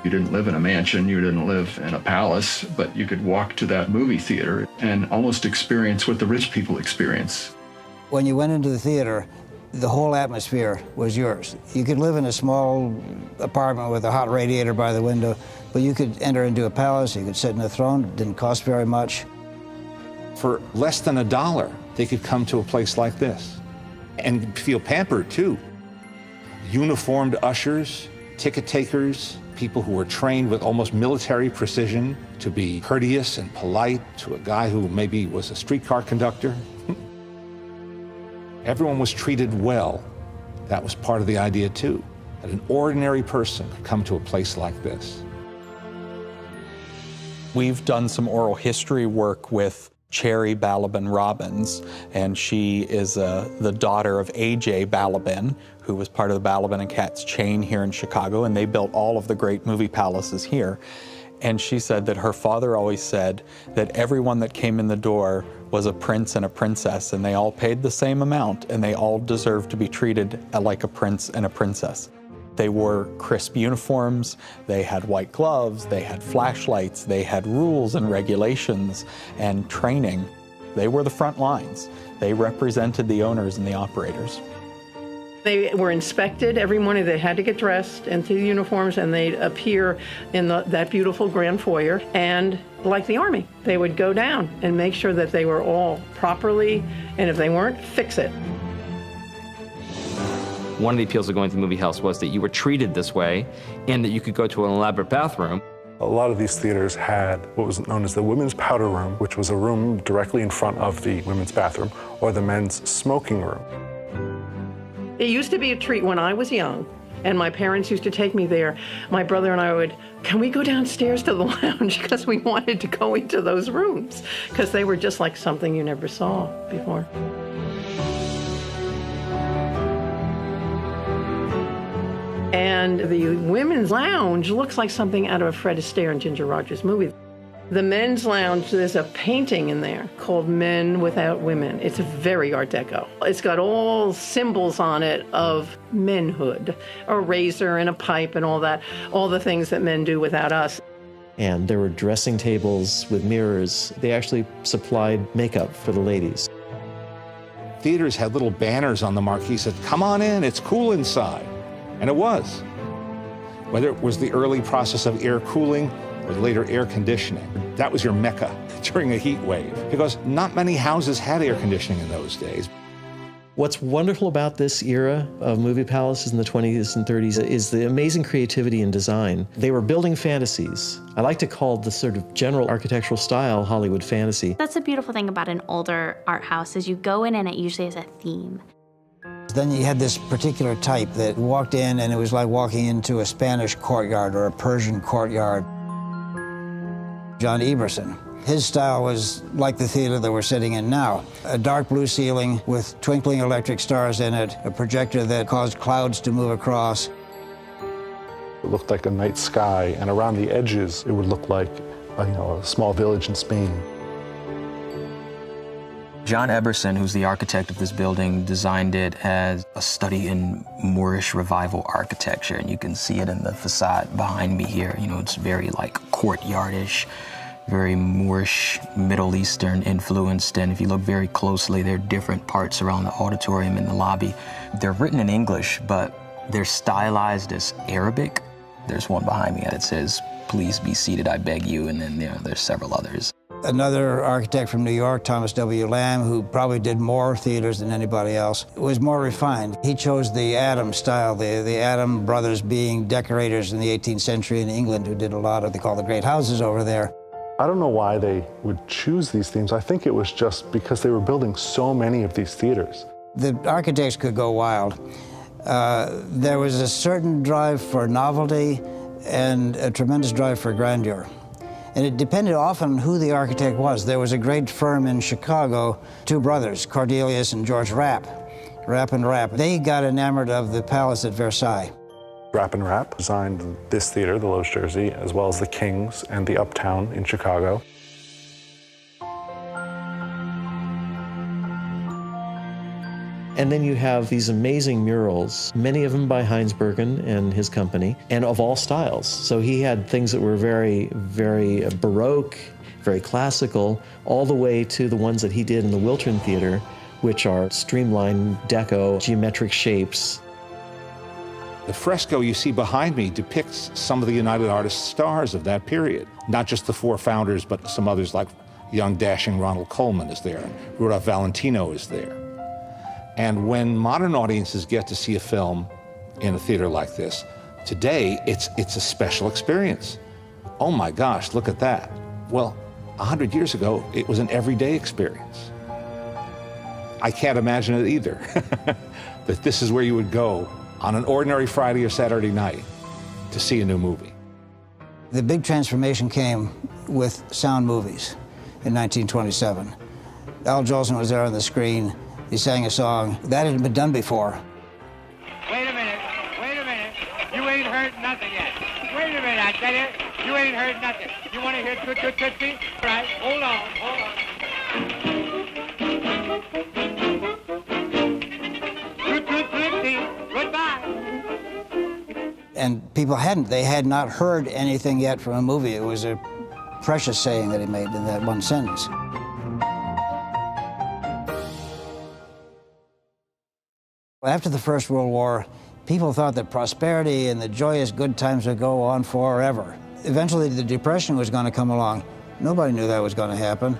You didn't live in a mansion, you didn't live in a palace, but you could walk to that movie theater and almost experience what the rich people experience. When you went into the theater, the whole atmosphere was yours. You could live in a small apartment with a hot radiator by the window, but you could enter into a palace, you could sit in a throne, it didn't cost very much. For less than $1, they could come to a place like this and feel pampered too. Uniformed ushers, ticket takers, people who were trained with almost military precision to be courteous and polite to a guy who maybe was a streetcar conductor. Everyone was treated well. That was part of the idea too, that an ordinary person could come to a place like this. We've done some oral history work with Cherry Balaban Robbins, and she is the daughter of A.J. Balaban, who was part of the Balaban and Katz chain here in Chicago, and they built all of the great movie palaces here. And she said that her father always said that everyone that came in the door was a prince and a princess, and they all paid the same amount, and they all deserved to be treated like a prince and a princess. They wore crisp uniforms, they had white gloves, they had flashlights, they had rules and regulations and training. They were the front lines. They represented the owners and the operators. They were inspected every morning. They had to get dressed into the uniforms, and they'd appear in that beautiful grand foyer. And like the Army, they would go down and make sure that they were all properly, and if they weren't, fix it. One of the appeals of going to the movie house was that you were treated this way and that you could go to an elaborate bathroom. A lot of these theaters had what was known as the women's powder room, which was a room directly in front of the women's bathroom, or the men's smoking room. It used to be a treat when I was young, and my parents used to take me there. My brother and I would, can we go downstairs to the lounge? Because we wanted to go into those rooms, because they were just like something you never saw before. And the women's lounge looks like something out of a Fred Astaire and Ginger Rogers movie. The men's lounge, there's a painting in there called Men Without Women. It's very Art Deco. It's got all symbols on it of manhood, a razor and a pipe and all that, all the things that men do without us. And there were dressing tables with mirrors. They actually supplied makeup for the ladies. Theaters had little banners on the marquee that said, come on in, it's cool inside. And it was. Whether it was the early process of air cooling or later air conditioning, that was your mecca during a heat wave, because not many houses had air conditioning in those days. What's wonderful about this era of movie palaces in the 20s and 30s is the amazing creativity and design. They were building fantasies. I like to call the sort of general architectural style Hollywood fantasy. That's the beautiful thing about an older art house is you go in and it usually has a theme. Then you had this particular type that walked in and it was like walking into a Spanish courtyard or a Persian courtyard. John Eberson. His style was like the theater that we're sitting in now. A dark blue ceiling with twinkling electric stars in it, a projector that caused clouds to move across. It looked like a night sky, and around the edges, it would look like a small village in Spain. John Eberson, who's the architect of this building, designed it as a study in Moorish revival architecture, and you can see it in the facade behind me here. You know, it's very like courtyardish, very Moorish, Middle Eastern influenced, and if you look very closely, there are different parts around the auditorium and the lobby. They're written in English, but they're stylized as Arabic. There's one behind me that says, "Please be seated, I beg you," and then there's several others. Another architect from New York, Thomas W. Lamb, who probably did more theaters than anybody else, was more refined. He chose the Adam style, the Adam brothers being decorators in the 18th century in England who did a lot of, they call the great houses over there. I don't know why they would choose these themes. I think it was just because they were building so many of these theaters. The architects could go wild. There was a certain drive for novelty and a tremendous drive for grandeur. And it depended often on who the architect was. There was a great firm in Chicago, two brothers, Cornelius and George Rapp, Rapp and Rapp. They got enamored of the palace at Versailles. Rapp and Rapp designed this theater, the Loews Jersey, as well as the King's and the Uptown in Chicago. And then you have these amazing murals, many of them by Heinz Bergen and his company, and of all styles. So he had things that were very, very Baroque, very classical, all the way to the ones that he did in the Wiltern Theater, which are streamlined deco, geometric shapes. The fresco you see behind me depicts some of the United Artists stars of that period. Not just the four founders, but some others like young, dashing Ronald Colman is there, and Rudolph Valentino is there. And when modern audiences get to see a film in a theater like this, today it's a special experience. Oh my gosh, look at that. Well, 100 years ago, it was an everyday experience. I can't imagine it either, that this is where you would go on an ordinary Friday or Saturday night to see a new movie. The big transformation came with sound movies in 1927. Al Jolson was there on the screen. He sang a song that hadn't been done before. Wait a minute. You ain't heard nothing yet. Wait a minute, I tell you. You ain't heard nothing. You want to hear Toot Toot Tootsie? Right, hold on. Toot Toot Tootsie, goodbye. And people they had not heard anything yet from a movie. It was a precious saying that he made in that one sentence. After the First World War, people thought that prosperity and the joyous good times would go on forever. Eventually, the Depression was going to come along. Nobody knew that was going to happen.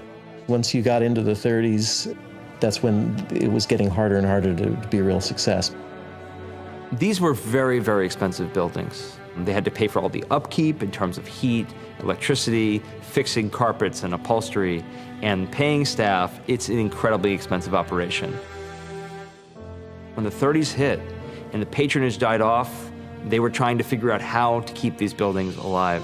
Once you got into the 30s, that's when it was getting harder and harder to be a real success. These were very, very expensive buildings. They had to pay for all the upkeep in terms of heat, electricity, fixing carpets and upholstery, and paying staff. It's an incredibly expensive operation. When the 30s hit and the patronage died off, they were trying to figure out how to keep these buildings alive.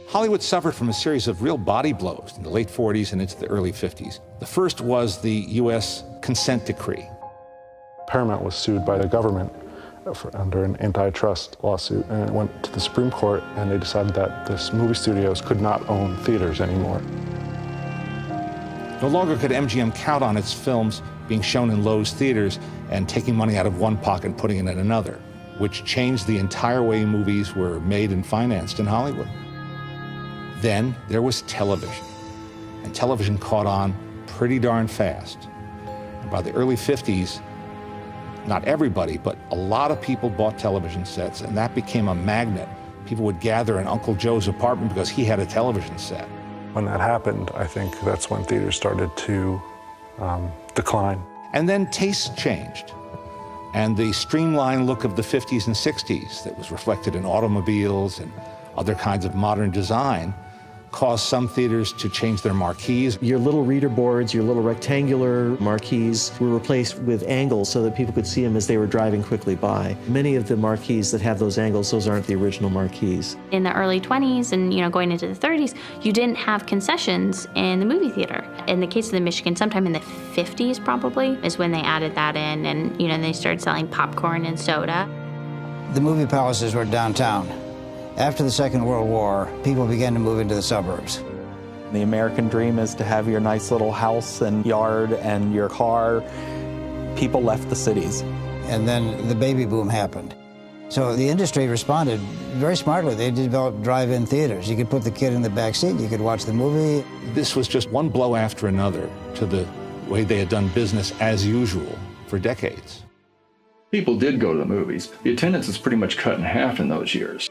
Hollywood suffered from a series of real body blows in the late 40s and into the early 50s. The first was the U.S. consent decree. Paramount was sued by the government under an antitrust lawsuit, and it went to the Supreme Court, and they decided that the movie studios could not own theaters anymore. No longer could MGM count on its films being shown in Loews theaters and taking money out of one pocket and putting it in another, which changed the entire way movies were made and financed in Hollywood. Then there was television, and television caught on pretty darn fast. And by the early 50s, not everybody, but a lot of people bought television sets, and that became a magnet. People would gather in Uncle Joe's apartment because he had a television set. When that happened, I think that's when theaters started to decline. And then tastes changed. And the streamlined look of the 50s and 60s that was reflected in automobiles and other kinds of modern design caused some theaters to change their marquees. Your little reader boards, your little rectangular marquees were replaced with angles so that people could see them as they were driving quickly by. Many of the marquees that have those angles, those aren't the original marquees. In the early 20s and going into the 30s, you didn't have concessions in the movie theater. In the case of the Michigan, sometime in the 50s probably is when they added that in, and they started selling popcorn and soda. The movie palaces were downtown. After the Second World War, people began to move into the suburbs. The American dream is to have your nice little house and yard and your car. People left the cities. And then the baby boom happened. So the industry responded very smartly. They developed drive-in theaters. You could put the kid in the back seat, you could watch the movie. This was just one blow after another to the way they had done business as usual for decades. People did go to the movies. The attendance was pretty much cut in half in those years.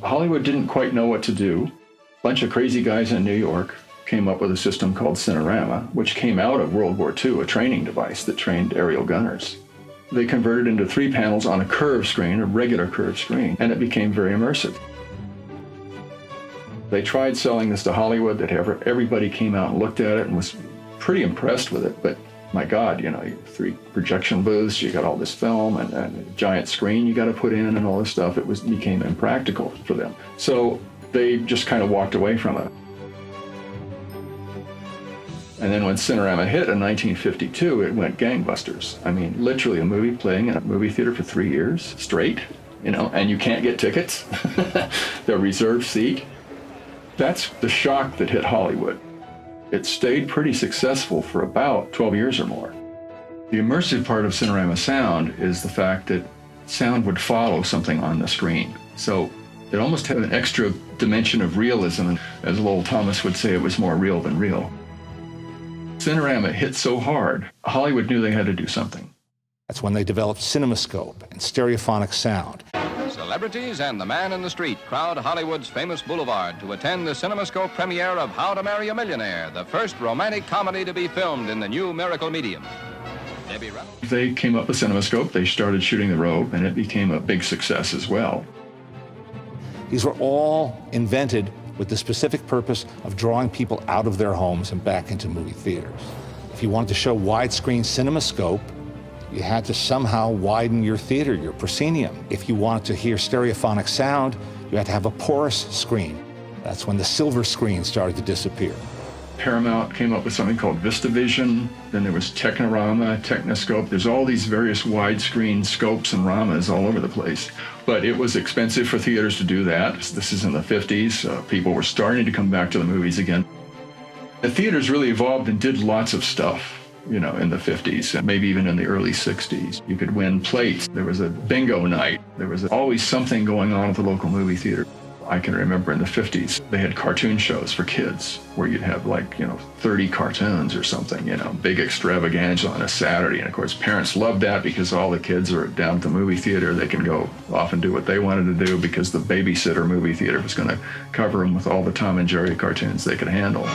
Hollywood didn't quite know what to do. A bunch of crazy guys in New York came up with a system called Cinerama, which came out of World War II, a training device that trained aerial gunners. They converted into 3 panels on a curved screen, a regular curved screen, and it became very immersive. They tried selling this to Hollywood, that everybody came out and looked at it and was pretty impressed with it, but my God, you know, 3 projection booths, you got all this film and a giant screen you got to put in and all this stuff. It became impractical for them. So they just kind of walked away from it. And then when Cinerama hit in 1952, it went gangbusters. I mean, literally a movie playing in a movie theater for 3 years straight, you know, and you can't get tickets. They're reserved seat. That's the shock that hit Hollywood. It stayed pretty successful for about 12 years or more. The immersive part of Cinerama sound is the fact that sound would follow something on the screen. So it almost had an extra dimension of realism. And as Lowell Thomas would say, it was more real than real. Cinerama hit so hard, Hollywood knew they had to do something. That's when they developed CinemaScope and stereophonic sound. Celebrities and the man in the street crowd Hollywood's famous boulevard to attend the CinemaScope premiere of How to Marry a Millionaire, the first romantic comedy to be filmed in the new miracle medium. They came up with CinemaScope, they started shooting the robe, and it became a big success as well. These were all invented with the specific purpose of drawing people out of their homes and back into movie theaters. If you wanted to show widescreen CinemaScope, you had to somehow widen your theater, your proscenium. If you wanted to hear stereophonic sound, you had to have a porous screen. That's when the silver screen started to disappear. Paramount came up with something called VistaVision. Then there was Technorama, Technoscope. There's all these various widescreen scopes and ramas all over the place. But it was expensive for theaters to do that. This is in the 50s. People were starting to come back to the movies again. The theaters really evolved and did lots of stuff, you know, in the 50s and maybe even in the early 60s. You could win plates. There was a bingo night. There was always something going on at the local movie theater. I can remember in the 50s, they had cartoon shows for kids where you'd have 30 cartoons or something, big extravaganza on a Saturday. And of course, parents loved that because all the kids are down at the movie theater. They can go off and do what they wanted to do because the babysitter movie theater was going to cover them with all the Tom and Jerry cartoons they could handle.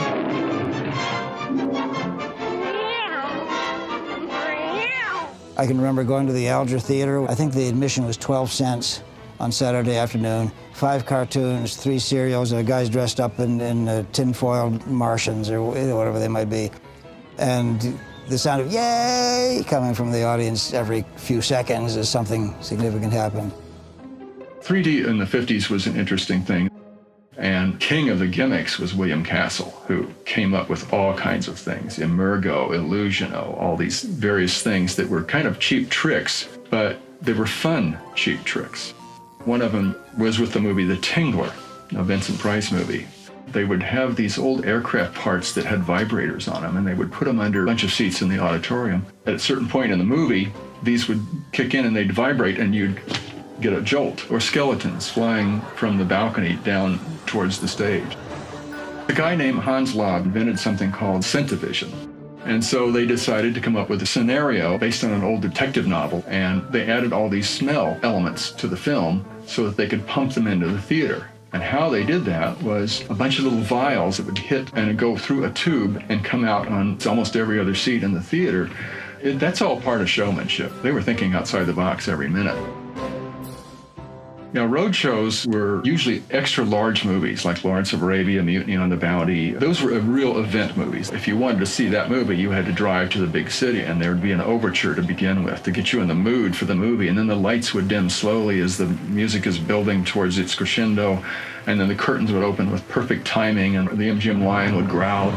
I can remember going to the Alger Theater. I think the admission was 12 cents on Saturday afternoon. 5 cartoons, 3 cereals, guys dressed up in tinfoil Martians or whatever they might be. And the sound of yay coming from the audience every few seconds as something significant happened. 3D in the 50s was an interesting thing. And king of the gimmicks was William Castle, who came up with all kinds of things, Emergo, Illusiono, all these various things that were kind of cheap tricks, but they were fun cheap tricks. One of them was with the movie The Tingler, a Vincent Price movie. They would have these old aircraft parts that had vibrators on them, and they would put them under a bunch of seats in the auditorium. At a certain point in the movie, these would kick in and they'd vibrate, and you'd get a jolt, or skeletons flying from the balcony down towards the stage. A guy named Hans Laub invented something called Scent-O-Vision. And so they decided to come up with a scenario based on an old detective novel, and they added all these smell elements to the film so that they could pump them into the theater. And how they did that was a bunch of little vials that would hit and go through a tube and come out on almost every other seat in the theater. That's all part of showmanship. They were thinking outside the box every minute. Now, road shows were usually extra large movies like Lawrence of Arabia, Mutiny on the Bounty. Those were real event movies. If you wanted to see that movie, you had to drive to the big city, and there would be an overture to begin with to get you in the mood for the movie. And then the lights would dim slowly as the music is building towards its crescendo, and then the curtains would open with perfect timing, and the MGM lion would growl.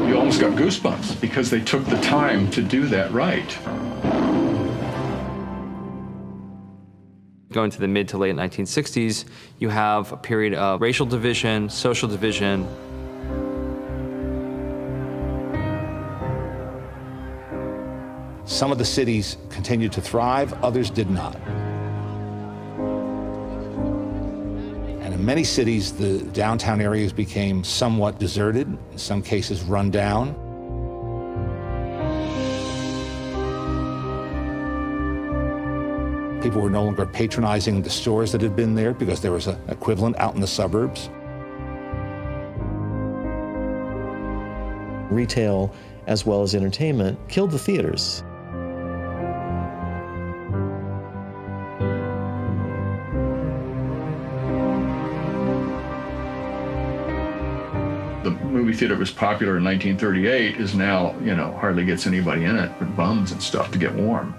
You almost got goosebumps because they took the time to do that right. Going to the mid to late 1960s, you have a period of racial division, social division. Some of the cities continued to thrive, others did not. And in many cities, the downtown areas became somewhat deserted, in some cases run down. People were no longer patronizing the stores that had been there because there was an equivalent out in the suburbs. Retail, as well as entertainment, killed the theaters. The movie theater was popular in 1938 is now, hardly gets anybody in it but bums and stuff to get warm.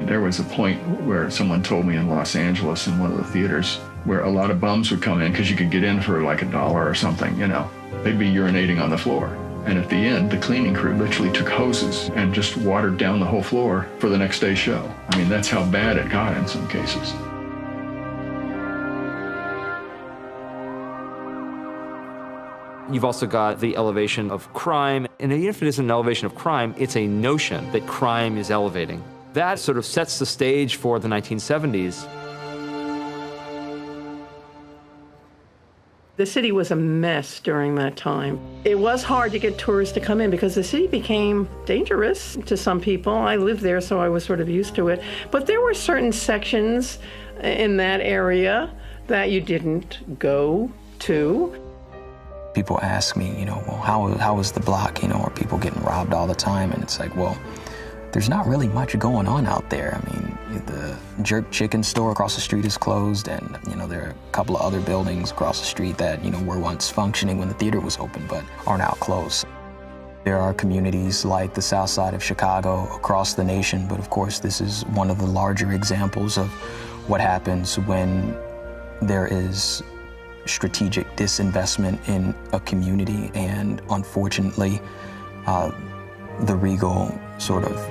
There was a point where someone told me in Los Angeles in one of the theaters where a lot of bums would come in because you could get in for like $1 or something, They'd be urinating on the floor. And at the end, the cleaning crew literally took hoses and just watered down the whole floor for the next day's show. I mean, that's how bad it got in some cases. You've also got the elevation of crime. And even if it isn't an elevation of crime, it's a notion that crime is elevating. That sort of sets the stage for the 1970s. The city was a mess during that time. It was hard to get tourists to come in because the city became dangerous to some people. I lived there, so I was sort of used to it. But there were certain sections in that area that you didn't go to. People ask me, well, how is the block? Are people getting robbed all the time? And it's like, well, there's not really much going on out there. I mean, the jerk chicken store across the street is closed, and there are a couple of other buildings across the street that were once functioning when the theater was open, but are now closed. There are communities like the south side of Chicago across the nation, but of course this is one of the larger examples of what happens when there is strategic disinvestment in a community, and unfortunately, the Regal sort of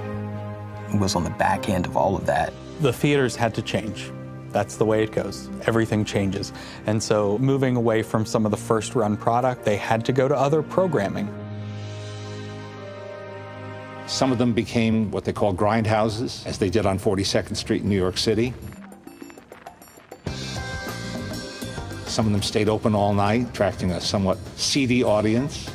was on the back end of all of that. The theaters had to change. That's the way it goes. Everything changes. And so moving away from some of the first run product, they had to go to other programming. Some of them became what they call grindhouses, as they did on 42nd Street in New York City. Some of them stayed open all night, attracting a somewhat seedy audience.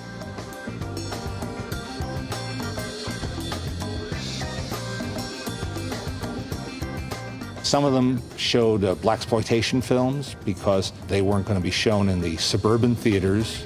Some of them showed blaxploitation films because they weren't going to be shown in the suburban theaters.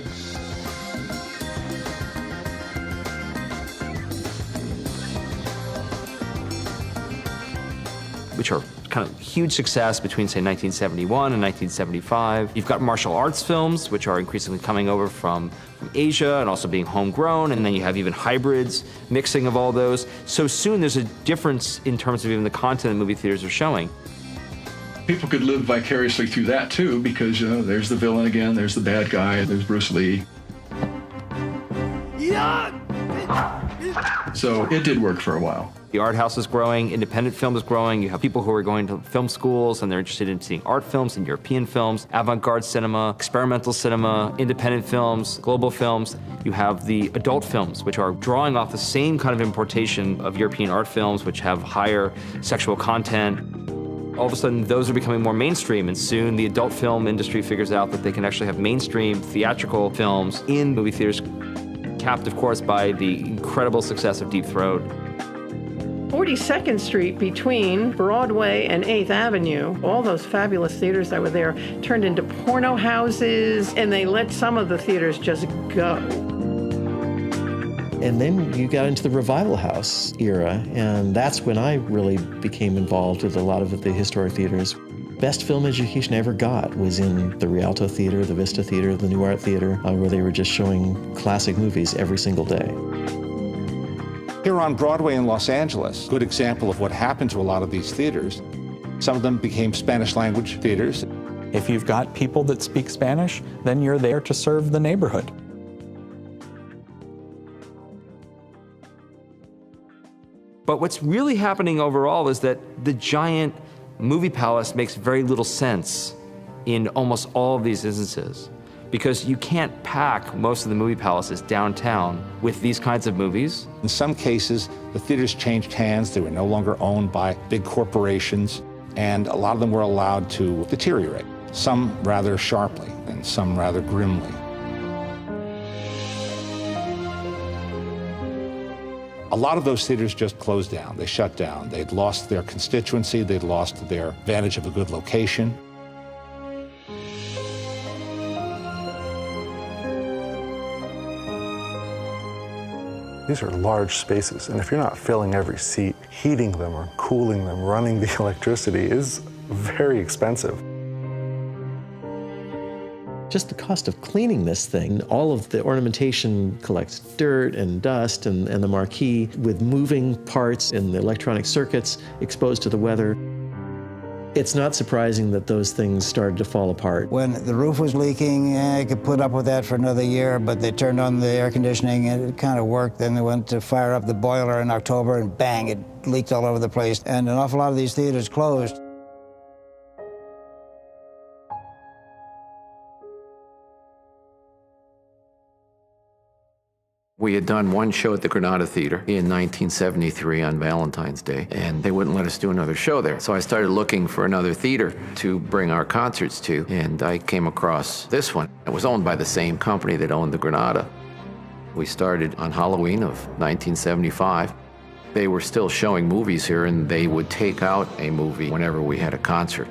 Which are kind of huge success between, say, 1971 and 1975. You've got martial arts films, which are increasingly coming over from Asia and also being homegrown, and then you have even hybrids, mixing of all those. So soon there's a difference in terms of even the content that movie theaters are showing. People could live vicariously through that too, because there's the villain again, there's the bad guy, there's Bruce Lee. So it did work for a while. The art house is growing, independent film is growing. You have people who are going to film schools and they're interested in seeing art films and European films, avant-garde cinema, experimental cinema, independent films, global films. You have the adult films, which are drawing off the same kind of importation of European art films, which have higher sexual content. All of a sudden, those are becoming more mainstream, and soon the adult film industry figures out that they can actually have mainstream theatrical films in movie theaters, capped, of course, by the incredible success of Deep Throat. 42nd Street between Broadway and 8th Avenue, all those fabulous theaters that were there turned into porno houses, and they let some of the theaters just go. And then you got into the Revival House era, and that's when I really became involved with a lot of the historic theaters. Best film education I ever got was in the Rialto Theater, the Vista Theater, the New Art Theater, where they were just showing classic movies every single day. Here on Broadway in Los Angeles, good example of what happened to a lot of these theaters. Some of them became Spanish language theaters. If you've got people that speak Spanish, then you're there to serve the neighborhood. But what's really happening overall is that the giant movie palace makes very little sense in almost all of these instances. because you can't pack most of the movie palaces downtown with these kinds of movies. In some cases, the theaters changed hands. They were no longer owned by big corporations, and a lot of them were allowed to deteriorate, some rather sharply and some rather grimly. A lot of those theaters just closed down. They shut down. They'd lost their constituency. They'd lost their advantage of a good location. These are large spaces, and if you're not filling every seat, heating them or cooling them, running the electricity is very expensive. Just the cost of cleaning this thing, all of the ornamentation collects dirt and dust, and the marquee with moving parts and the electronic circuits exposed to the weather. It's not surprising that those things started to fall apart. When the roof was leaking, I could put up with that for another year, but they turned on the air conditioning and it kind of worked. Then they went to fire up the boiler in October and bang, it leaked all over the place. And an awful lot of these theaters closed. We had done one show at the Granada Theater in 1973 on Valentine's Day, and they wouldn't let us do another show there. So I started looking for another theater to bring our concerts to, and I came across this one. It was owned by the same company that owned the Granada. We started on Halloween of 1975. They were still showing movies here, and they would take out a movie whenever we had a concert.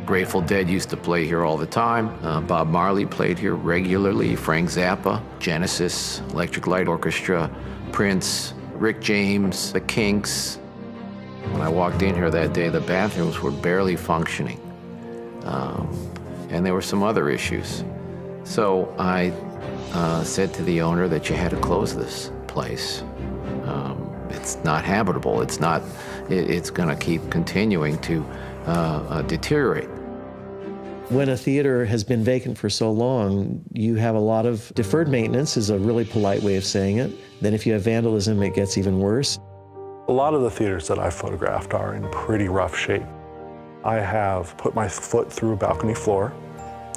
Grateful Dead used to play here all the time. Bob Marley played here regularly. Frank Zappa, Genesis, Electric Light Orchestra, Prince, Rick James, The Kinks. When I walked in here that day, the bathrooms were barely functioning. And there were some other issues. So I said to the owner that you had to close this place. It's not habitable. It's going to keep continuing to deteriorate. When a theater has been vacant for so long, you have a lot of deferred maintenance, is a really polite way of saying it. Then if you have vandalism, it gets even worse. A lot of the theaters that I've photographed are in pretty rough shape. I have put my foot through a balcony floor.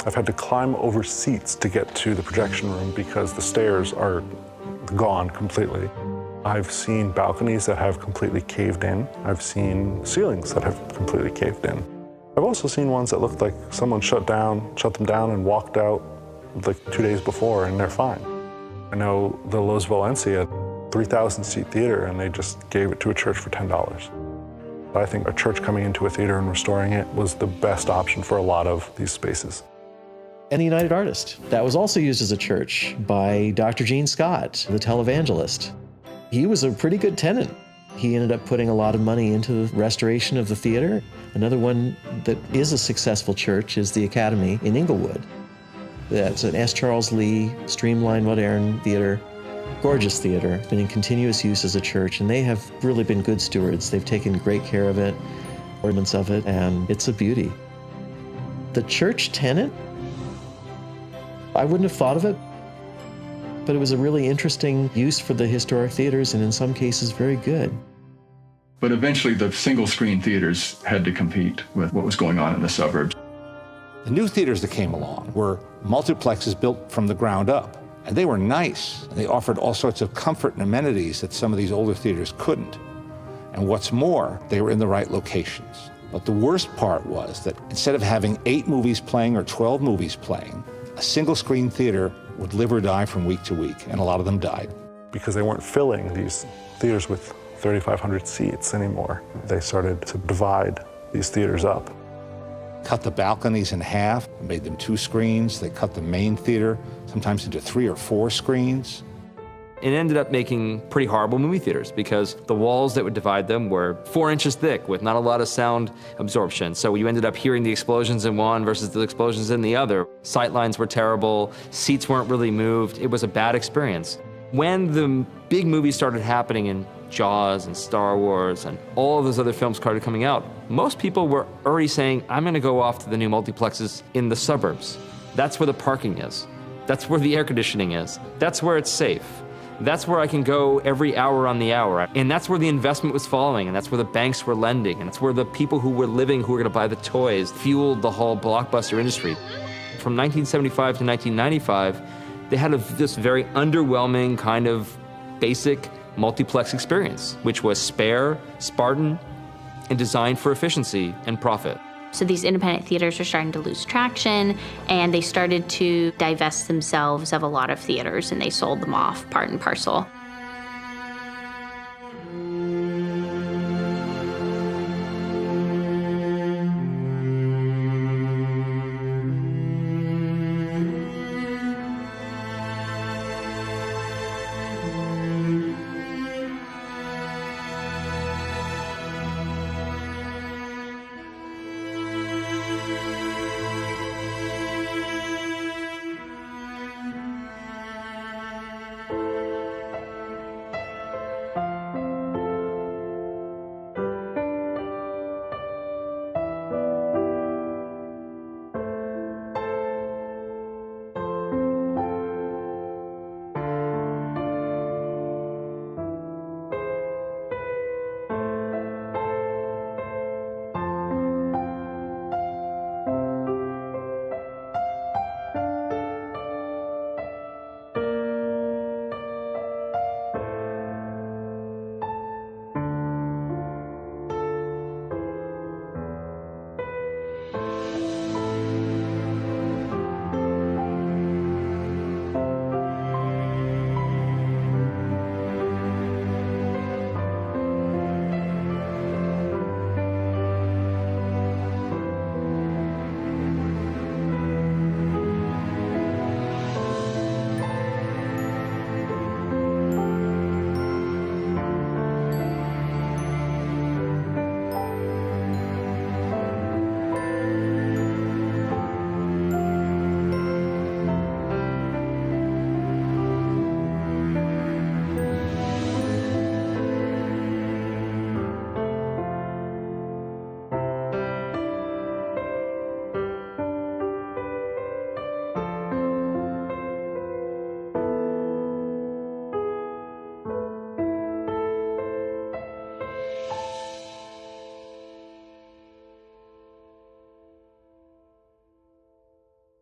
I've had to climb over seats to get to the projection room because the stairs are gone completely. I've seen balconies that have completely caved in. I've seen ceilings that have completely caved in. I've also seen ones that looked like someone shut them down and walked out like 2 days before and they're fine. I know the Los Valencia, 3,000 seat theater, and they just gave it to a church for $10. I think a church coming into a theater and restoring it was the best option for a lot of these spaces. And the United Artist, that was also used as a church by Dr. Gene Scott, the televangelist. He was a pretty good tenant. He ended up putting a lot of money into the restoration of the theater. Another one that is a successful church is the Academy in Inglewood. That's an S. Charles Lee, streamlined modern theater, gorgeous theater, been in continuous use as a church, and they have really been good stewards. They've taken great care of it, ornaments of it, and it's a beauty. The church tenant, I wouldn't have thought of it, but it was a really interesting use for the historic theaters, and in some cases very good. But eventually the single-screen theaters had to compete with what was going on in the suburbs. The new theaters that came along were multiplexes built from the ground up, and they were nice. They offered all sorts of comfort and amenities that some of these older theaters couldn't. And what's more, they were in the right locations. But the worst part was that instead of having 8 movies playing or 12 movies playing, a single-screen theater would live or die from week to week, and a lot of them died. Because they weren't filling these theaters with 3,500 seats anymore, they started to divide these theaters up. Cut the balconies in half, made them 2 screens. They cut the main theater sometimes into 3 or 4 screens. It ended up making pretty horrible movie theaters because the walls that would divide them were 4 inches thick with not a lot of sound absorption. So you ended up hearing the explosions in one versus the explosions in the other. Sightlines were terrible, seats weren't really moved. It was a bad experience. When the big movies started happening in Jaws and Star Wars and all of those other films started coming out, most people were already saying, I'm gonna go off to the new multiplexes in the suburbs. That's where the parking is. That's where the air conditioning is. That's where it's safe. That's where I can go every hour on the hour. And that's where the investment was following, and that's where the banks were lending, and it's where the people who were living, who were gonna buy the toys, fueled the whole blockbuster industry. from 1975 to 1995, they had this very underwhelming kind of basic multiplex experience, which was spare, Spartan, and designed for efficiency and profit. So these independent theaters were starting to lose traction, and they started to divest themselves of a lot of theaters, and they sold them off part and parcel.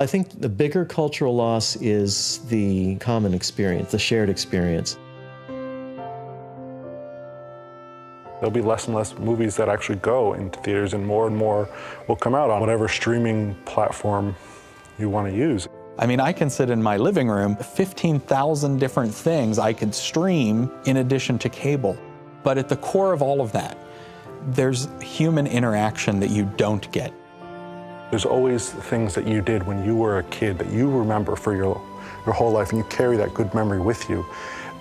I think the bigger cultural loss is the common experience, the shared experience. There'll be less and less movies that actually go into theaters, and more will come out on whatever streaming platform you want to use. I mean, I can sit in my living room, 15,000 different things I could stream in addition to cable. But at the core of all of that, there's human interaction that you don't get. There's always things that you did when you were a kid that you remember for your whole life, and you carry that good memory with you.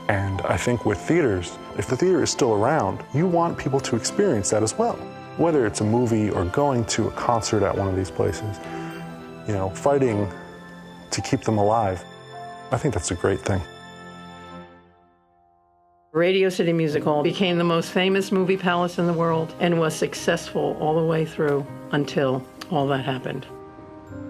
And I think with theaters, if the theater is still around, you want people to experience that as well. Whether it's a movie or going to a concert at one of these places, you know, fighting to keep them alive. I think that's a great thing. Radio City Music Hall became the most famous movie palace in the world and was successful all the way through until all that happened.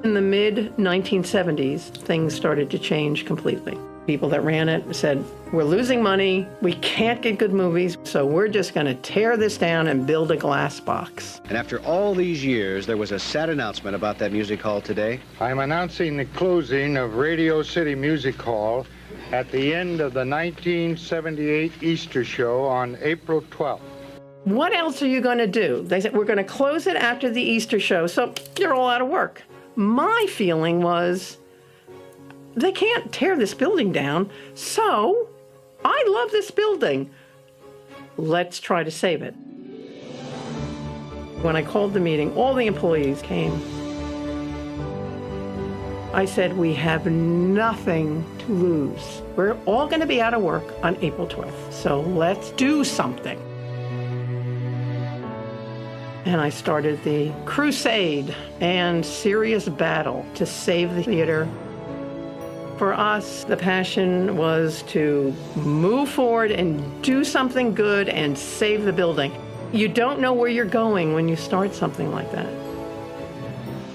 In the mid-1970s, things started to change completely. People that ran it said, we're losing money, we can't get good movies, so we're just going to tear this down and build a glass box. And after all these years, there was a sad announcement about that music hall today. I'm announcing the closing of Radio City Music Hall at the end of the 1978 Easter show on April 12th. What else are you going to do? They said, we're going to close it after the Easter show, so you're all out of work. My feeling was, they can't tear this building down, so I love this building. Let's try to save it. When I called the meeting, all the employees came. I said, we have nothing to lose. We're all going to be out of work on April 12th, so let's do something. And I started the crusade and serious battle to save the theater. For us, the passion was to move forward and do something good and save the building. You don't know where you're going when you start something like that.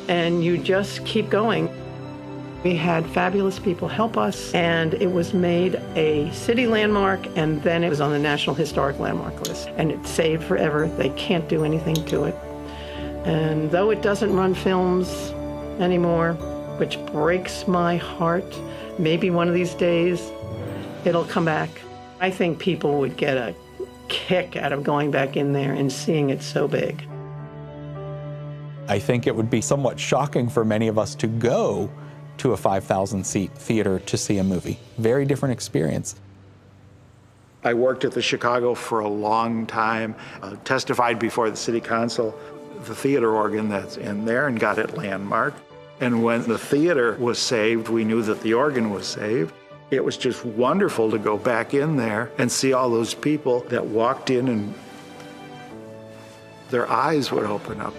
And you just keep going. We had fabulous people help us, and it was made a city landmark, and then it was on the National Historic Landmark list. And it's saved forever. They can't do anything to it. And though it doesn't run films anymore, which breaks my heart. Maybe one of these days it'll come back. I think people would get a kick out of going back in there and seeing it so big. I think it would be somewhat shocking for many of us to go to a 5,000-seat theater to see a movie. Very different experience. I worked at the Chicago for a long time, testified before the city council, the theater organ that's in there, and got it landmarked. And when the theater was saved, we knew that the organ was saved. It was just wonderful to go back in there and see all those people that walked in and their eyes would open up.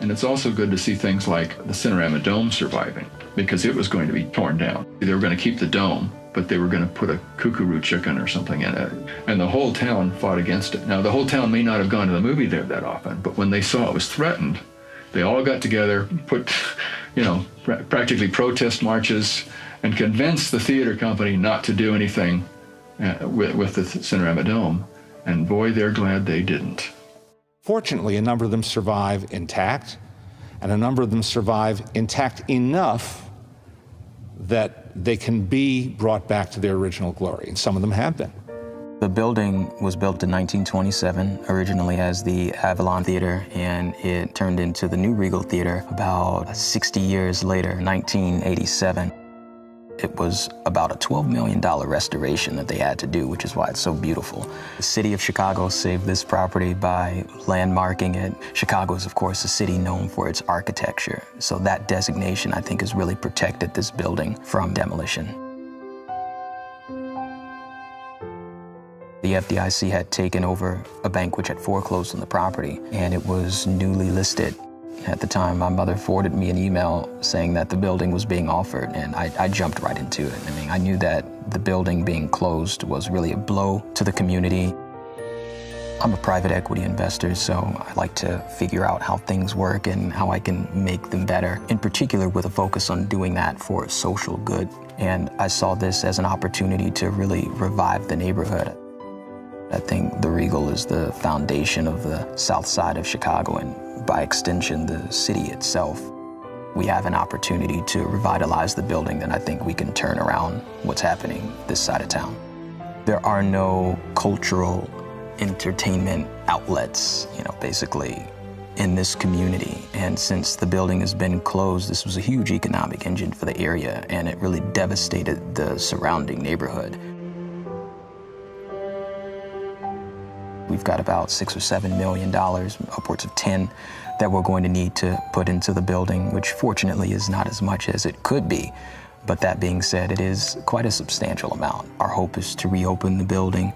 And it's also good to see things like the Cinerama Dome surviving, because it was going to be torn down. They were going to keep the dome, but they were going to put a kookaroo chicken or something in it. And the whole town fought against it. Now, the whole town may not have gone to the movie there that often, but when they saw it was threatened, they all got together, put, practically protest marches, and convinced the theater company not to do anything with the Cinerama Dome. And boy, they're glad they didn't. Fortunately, a number of them survive intact, and a number of them survive intact enough that they can be brought back to their original glory, and some of them have been. The building was built in 1927, originally as the Avalon Theater, and it turned into the New Regal Theater about 60 years later, 1987. It was about a $12 million restoration that they had to do, which is why it's so beautiful. The city of Chicago saved this property by landmarking it. Chicago is, of course, a city known for its architecture. So that designation, I think, has really protected this building from demolition. The FDIC had taken over a bank which had foreclosed on the property, and it was newly listed. At the time, my mother forwarded me an email saying that the building was being offered, and I jumped right into it. I mean, I knew that the building being closed was really a blow to the community. I'm a private equity investor, so I like to figure out how things work and how I can make them better, in particular with a focus on doing that for social good. And I saw this as an opportunity to really revive the neighborhood. I think the Regal is the foundation of the south side of Chicago, and by extension, the city itself. We have an opportunity to revitalize the building, and I think we can turn around what's happening this side of town. There are no cultural entertainment outlets, basically in this community. And since the building has been closed, this was a huge economic engine for the area, and it really devastated the surrounding neighborhood. We've got about $6 or $7 million, upwards of 10, that we're going to need to put into the building, which fortunately is not as much as it could be. But that being said, it is quite a substantial amount. Our hope is to reopen the building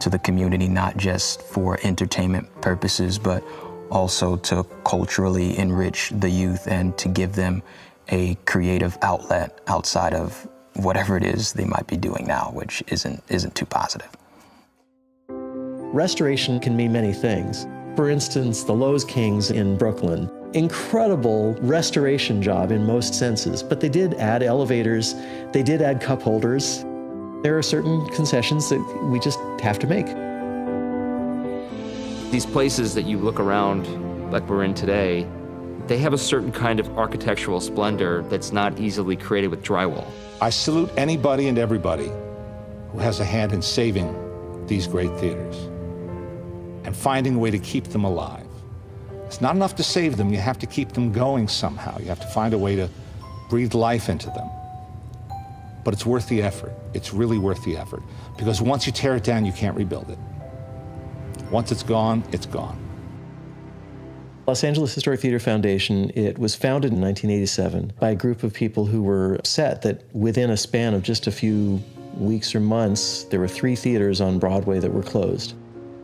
to the community, not just for entertainment purposes, but also to culturally enrich the youth and to give them a creative outlet outside of whatever it is they might be doing now, which isn't too positive. Restoration can mean many things. For instance, the Lowe's Kings in Brooklyn. Incredible restoration job in most senses, but they did add elevators, they did add cup holders. There are certain concessions that we just have to make. These places that you look around, like we're in today, they have a certain kind of architectural splendor that's not easily created with drywall. I salute anybody and everybody who has a hand in saving these great theaters and finding a way to keep them alive. It's not enough to save them, you have to keep them going somehow. You have to find a way to breathe life into them. But it's worth the effort. It's really worth the effort. Because once you tear it down, you can't rebuild it. Once it's gone, it's gone. Los Angeles Historic Theater Foundation, it was founded in 1987 by a group of people who were upset that within a span of just a few weeks or months, there were 3 theaters on Broadway that were closed.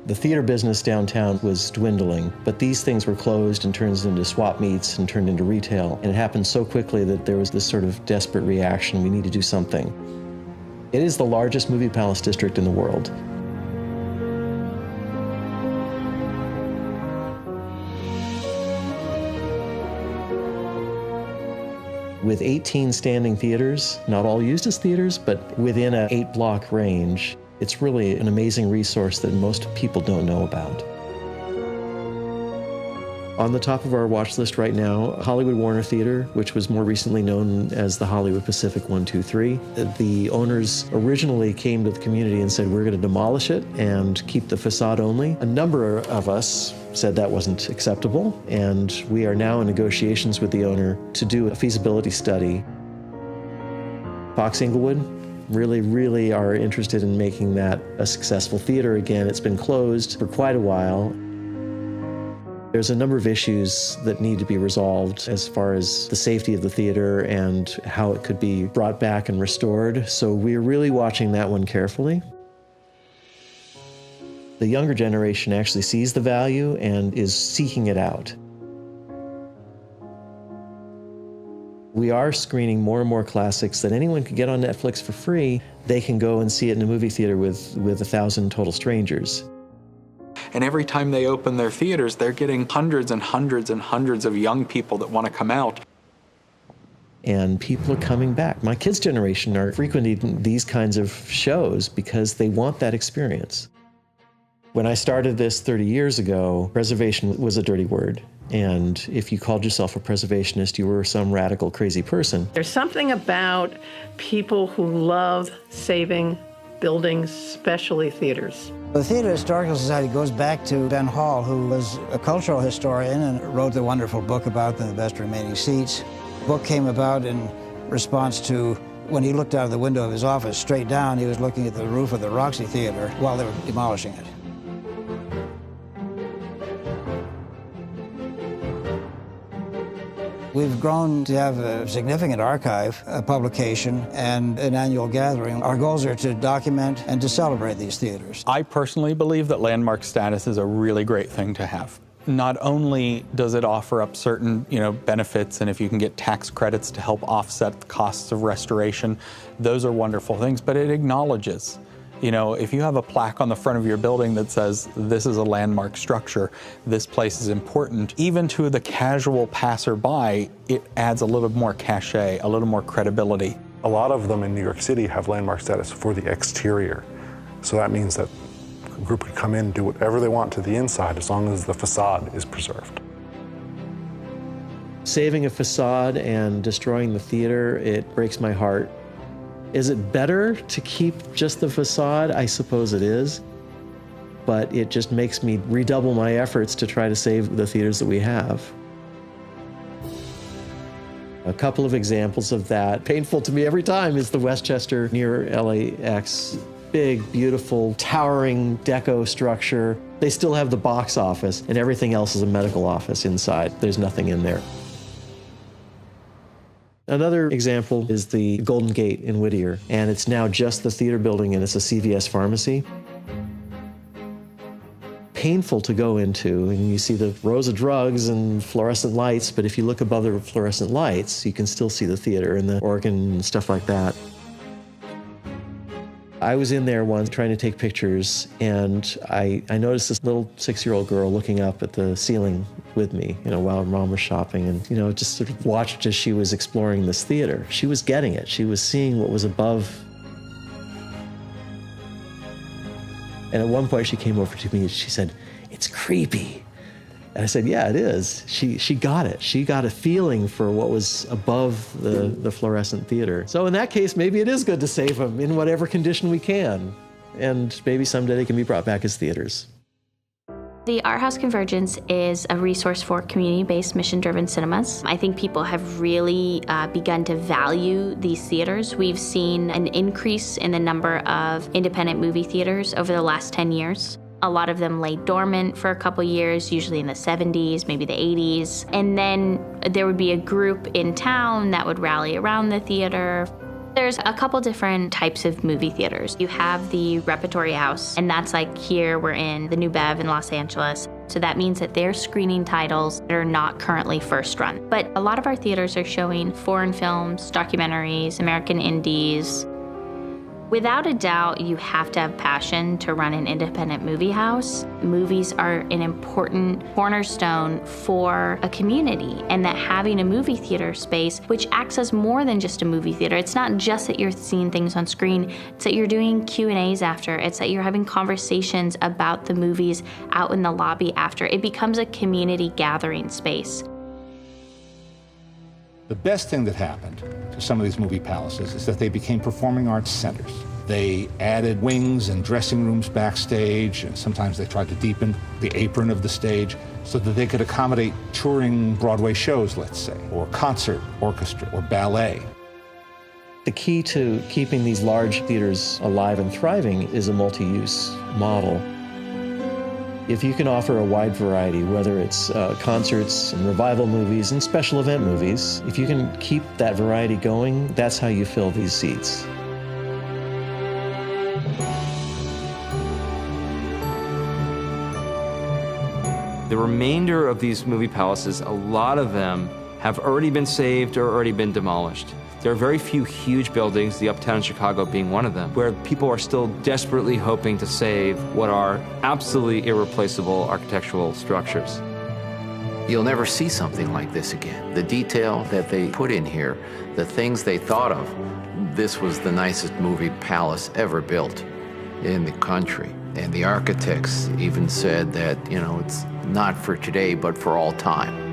The theater business downtown was dwindling, but these things were closed and turned into swap meets and turned into retail. And it happened so quickly that there was this sort of desperate reaction. We need to do something. It is the largest movie palace district in the world. With 18 standing theaters, not all used as theaters, but within an 8-block range, it's really an amazing resource that most people don't know about. On the top of our watch list right now, Hollywood Warner Theater, which was more recently known as the Hollywood Pacific 123. The owners originally came to the community and said, we're going to demolish it and keep the facade only. A number of us said that wasn't acceptable, and we are now in negotiations with the owner to do a feasibility study. Fox Inglewood really are interested in making that a successful theater again. It's been closed for quite a while. There's a number of issues that need to be resolved as far as the safety of the theater and how it could be brought back and restored. So we're really watching that one carefully. The younger generation actually sees the value and is seeking it out. We are screening more and more classics that anyone can get on Netflix for free. They can go and see it in a movie theater with 1,000 total strangers. And every time they open their theaters, they're getting hundreds and hundreds and hundreds of young people that want to come out. And people are coming back. My kids' generation are frequenting these kinds of shows because they want that experience. When I started this 30 years ago, preservation was a dirty word. And if you called yourself a preservationist, you were some radical, crazy person. There's something about people who love saving buildings, especially theaters. The Theater Historical Society goes back to Ben Hall, who was a cultural historian and wrote the wonderful book about the best remaining seats. The book came about in response to when he looked out of the window of his office straight down, he was looking at the roof of the Roxy Theater while they were demolishing it. We've grown to have a significant archive, a publication, and an annual gathering. Our goals are to document and to celebrate these theaters. I personally believe that landmark status is a really great thing to have. Not only does it offer up certain, benefits, and if you can get tax credits to help offset the costs of restoration, those are wonderful things, but it acknowledges. If you have a plaque on the front of your building that says, this is a landmark structure, this place is important, even to the casual passerby, it adds a little more cachet, a little more credibility. A lot of them in New York City have landmark status for the exterior. So that means that a group could come in and do whatever they want to the inside as long as the facade is preserved. Saving a facade and destroying the theater, it breaks my heart. Is it better to keep just the facade? I suppose it is. But it just makes me redouble my efforts to try to save the theaters that we have. A couple of examples of that, painful to me every time, is the Westchester near LAX. Big, beautiful, towering deco structure. They still have the box office, and everything else is a medical office inside. There's nothing in there. Another example is the Golden Gate in Whittier, and it's now just the theater building and it's a CVS pharmacy. Painful to go into, and you see the rows of drugs and fluorescent lights, but if you look above the fluorescent lights, you can still see the theater and the organ and stuff like that. I was in there once trying to take pictures, and I noticed this little 6-year-old girl looking up at the ceiling with me, while Mom was shopping, and, just sort of watched as she was exploring this theater. She was getting it. She was seeing what was above. And at one point she came over to me and she said, "It's creepy." And I said, "Yeah, it is." She got it. She got a feeling for what was above the fluorescent theater. So in that case, maybe it is good to save them in whatever condition we can. And maybe someday they can be brought back as theaters. The Art House Convergence is a resource for community-based, mission-driven cinemas. I think people have really begun to value these theaters. We've seen an increase in the number of independent movie theaters over the last 10 years. A lot of them lay dormant for a couple years, usually in the 70s, maybe the 80s. And then there would be a group in town that would rally around the theater. There's a couple different types of movie theaters. You have the Repertory House, and that's like here we're in the New Bev in Los Angeles. So that means that they're screening titles that are not currently first run. But a lot of our theaters are showing foreign films, documentaries, American indies. Without a doubt, you have to have passion to run an independent movie house. Movies are an important cornerstone for a community, and that having a movie theater space, which acts as more than just a movie theater, it's not just that you're seeing things on screen, it's that you're doing Q&As after, it's that you're having conversations about the movies out in the lobby after. It becomes a community gathering space. The best thing that happened to some of these movie palaces is that they became performing arts centers. They added wings and dressing rooms backstage, and sometimes they tried to deepen the apron of the stage so that they could accommodate touring Broadway shows, let's say, or concert, orchestra, or ballet. The key to keeping these large theaters alive and thriving is a multi-use model. If you can offer a wide variety, whether it's concerts and revival movies and special event movies, if you can keep that variety going, that's how you fill these seats. The remainder of these movie palaces, a lot of them have already been saved or already been demolished. There are very few huge buildings, the Uptown in Chicago being one of them, where people are still desperately hoping to save what are absolutely irreplaceable architectural structures. You'll never see something like this again. The detail that they put in here, the things they thought of, this was the nicest movie palace ever built in the country. And the architects even said that, you know, it's not for today, but for all time.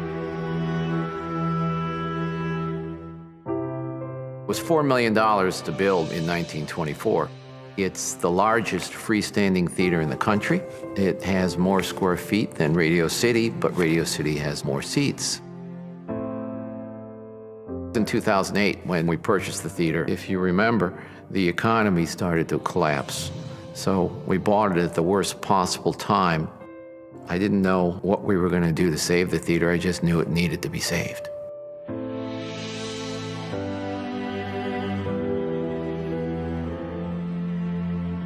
It was $4 million to build in 1924. It's the largest freestanding theater in the country. It has more square feet than Radio City, but Radio City has more seats. In 2008, when we purchased the theater, if you remember, the economy started to collapse. So we bought it at the worst possible time. I didn't know what we were going to do to save the theater. I just knew it needed to be saved.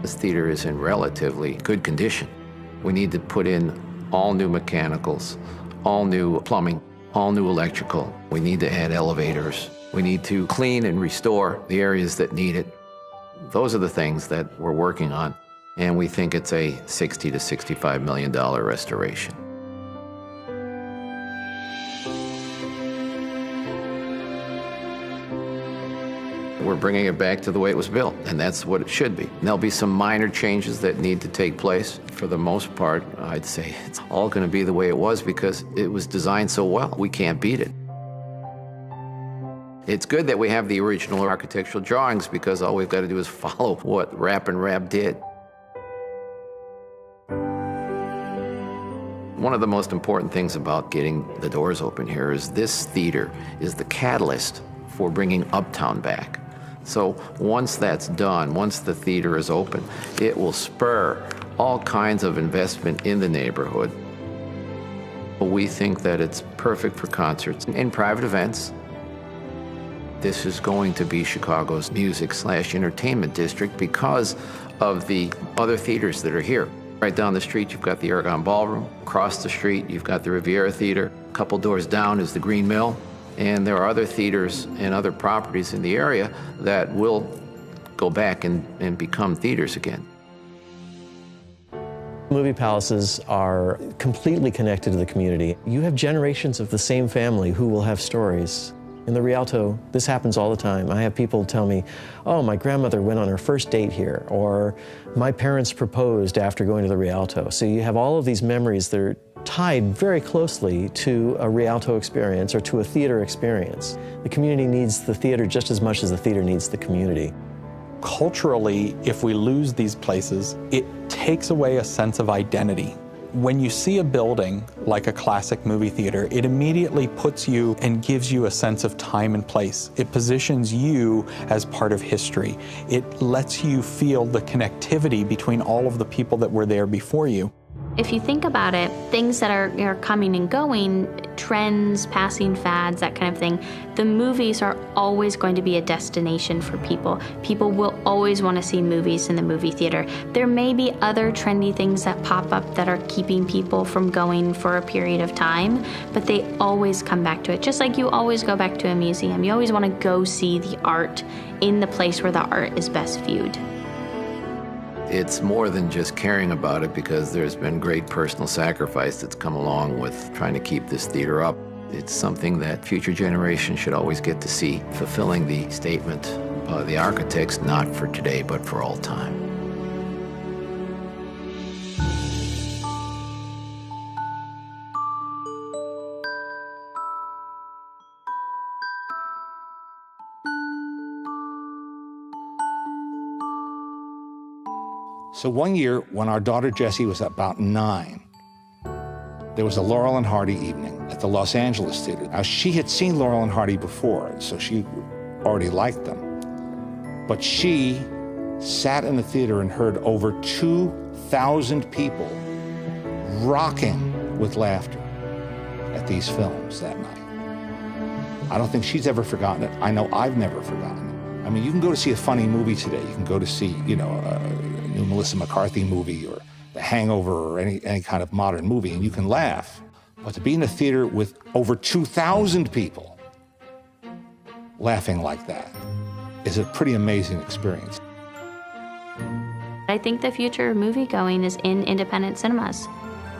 This theater is in relatively good condition. We need to put in all new mechanicals, all new plumbing, all new electrical. We need to add elevators. We need to clean and restore the areas that need it. Those are the things that we're working on, and we think it's a $60 to $65 million restoration. We're bringing it back to the way it was built, and that's what it should be. And there'll be some minor changes that need to take place. For the most part, I'd say it's all going to be the way it was because it was designed so well. We can't beat it. It's good that we have the original architectural drawings because all we've got to do is follow what Rapp and Rabb did. One of the most important things about getting the doors open here is this theater is the catalyst for bringing Uptown back. So once that's done, once the theater is open, it will spur all kinds of investment in the neighborhood. We think that it's perfect for concerts and private events. This is going to be Chicago's music/entertainment district because of the other theaters that are here. Right down the street, you've got the Aragon Ballroom. Across the street, you've got the Riviera Theater. A couple doors down is the Green Mill. And there are other theaters and other properties in the area that will go back and become theaters again. Movie palaces are completely connected to the community. You have generations of the same family who will have stories. In the Rialto, this happens all the time. I have people tell me, oh, my grandmother went on her first date here, or my parents proposed after going to the Rialto. So you have all of these memories that are tied very closely to a Rialto experience or to a theater experience. The community needs the theater just as much as the theater needs the community. Culturally, if we lose these places, it takes away a sense of identity. When you see a building like a classic movie theater, it immediately puts you and gives you a sense of time and place. It positions you as part of history. It lets you feel the connectivity between all of the people that were there before you. If you think about it, things that are coming and going, trends, passing fads, that kind of thing, the movies are always going to be a destination for people. People will always want to see movies in the movie theater. There may be other trendy things that pop up that are keeping people from going for a period of time, but they always come back to it. Just like you always go back to a museum. You always want to go see the art in the place where the art is best viewed. It's more than just caring about it, because there's been great personal sacrifice that's come along with trying to keep this theater up. It's something that future generations should always get to see, fulfilling the statement by the architects, not for today, but for all time. So one year, when our daughter Jessie was about 9, there was a Laurel and Hardy evening at the Los Angeles Theater. Now, she had seen Laurel and Hardy before, so she already liked them. But she sat in the theater and heard over 2,000 people rocking with laughter at these films that night. I don't think she's ever forgotten it. I know I've never forgotten it. I mean, you can go to see a funny movie today. You can go to see, you know, a new Melissa McCarthy movie or The Hangover or any kind of modern movie, and you can laugh. But to be in a theater with over 2,000 people laughing like that is a pretty amazing experience. I think the future of movie-going is in independent cinemas.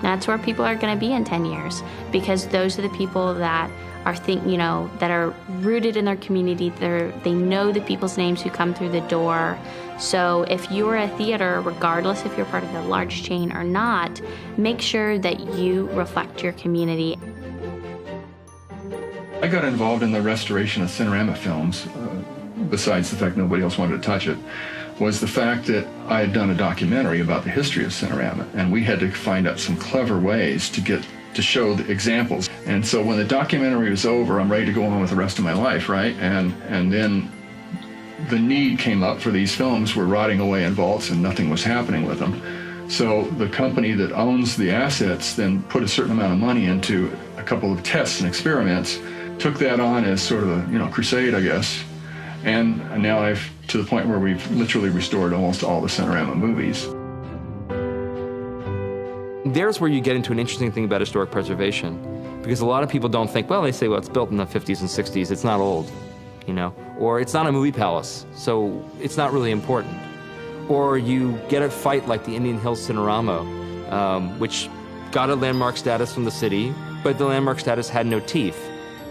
That's where people are going to be in 10 years, because those are the people that are that are rooted in their community. They know the people's names who come through the door. So if you're a theater, regardless if you're part of the large chain or not, make sure that you reflect your community. I got involved in the restoration of Cinerama films, besides the fact nobody else wanted to touch it, was the fact that I had done a documentary about the history of Cinerama, and we had to find out some clever ways to show the examples. And so when the documentary was over, I'm ready to go on with the rest of my life, right? And then the need came up for these films were rotting away in vaults and nothing was happening with them. So the company that owns the assets then put a certain amount of money into a couple of tests and experiments, took that on as sort of a crusade, I guess. And now I've to the point where we've literally restored almost all the Cinerama movies. There's where you get into an interesting thing about historic preservation, because a lot of people don't think, well, they say, well, it's built in the 50s and 60s, it's not old, or it's not a movie palace, so it's not really important. Or you get a fight like the Indian Hills Cinerama, which got a landmark status from the city, but the landmark status had no teeth,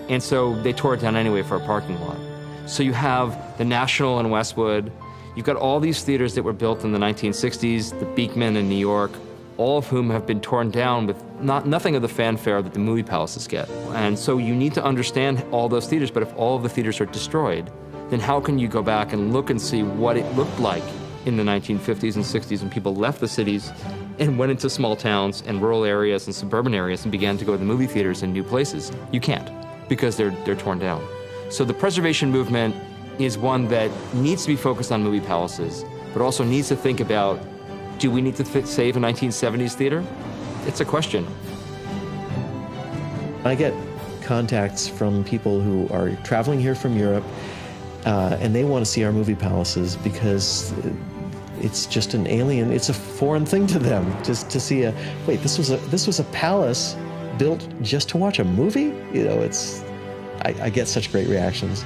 and so they tore it down anyway for a parking lot. So you have the National in Westwood, you've got all these theaters that were built in the 1960s, the Beekman in New York, all of whom have been torn down with nothing of the fanfare that the movie palaces get. And so you need to understand all those theaters, but if all of the theaters are destroyed, then how can you go back and look and see what it looked like in the 1950s and 60s when people left the cities and went into small towns and rural areas and suburban areas and began to go to the movie theaters in new places? You can't, because they're torn down. So the preservation movement is one that needs to be focused on movie palaces, but also needs to think about, do we need to save a 1970s theater? It's a question. I get contacts from people who are traveling here from Europe, and they want to see our movie palaces because it's just an alien, it's a foreign thing to them just to see wait, this was a palace built just to watch a movie? I get such great reactions.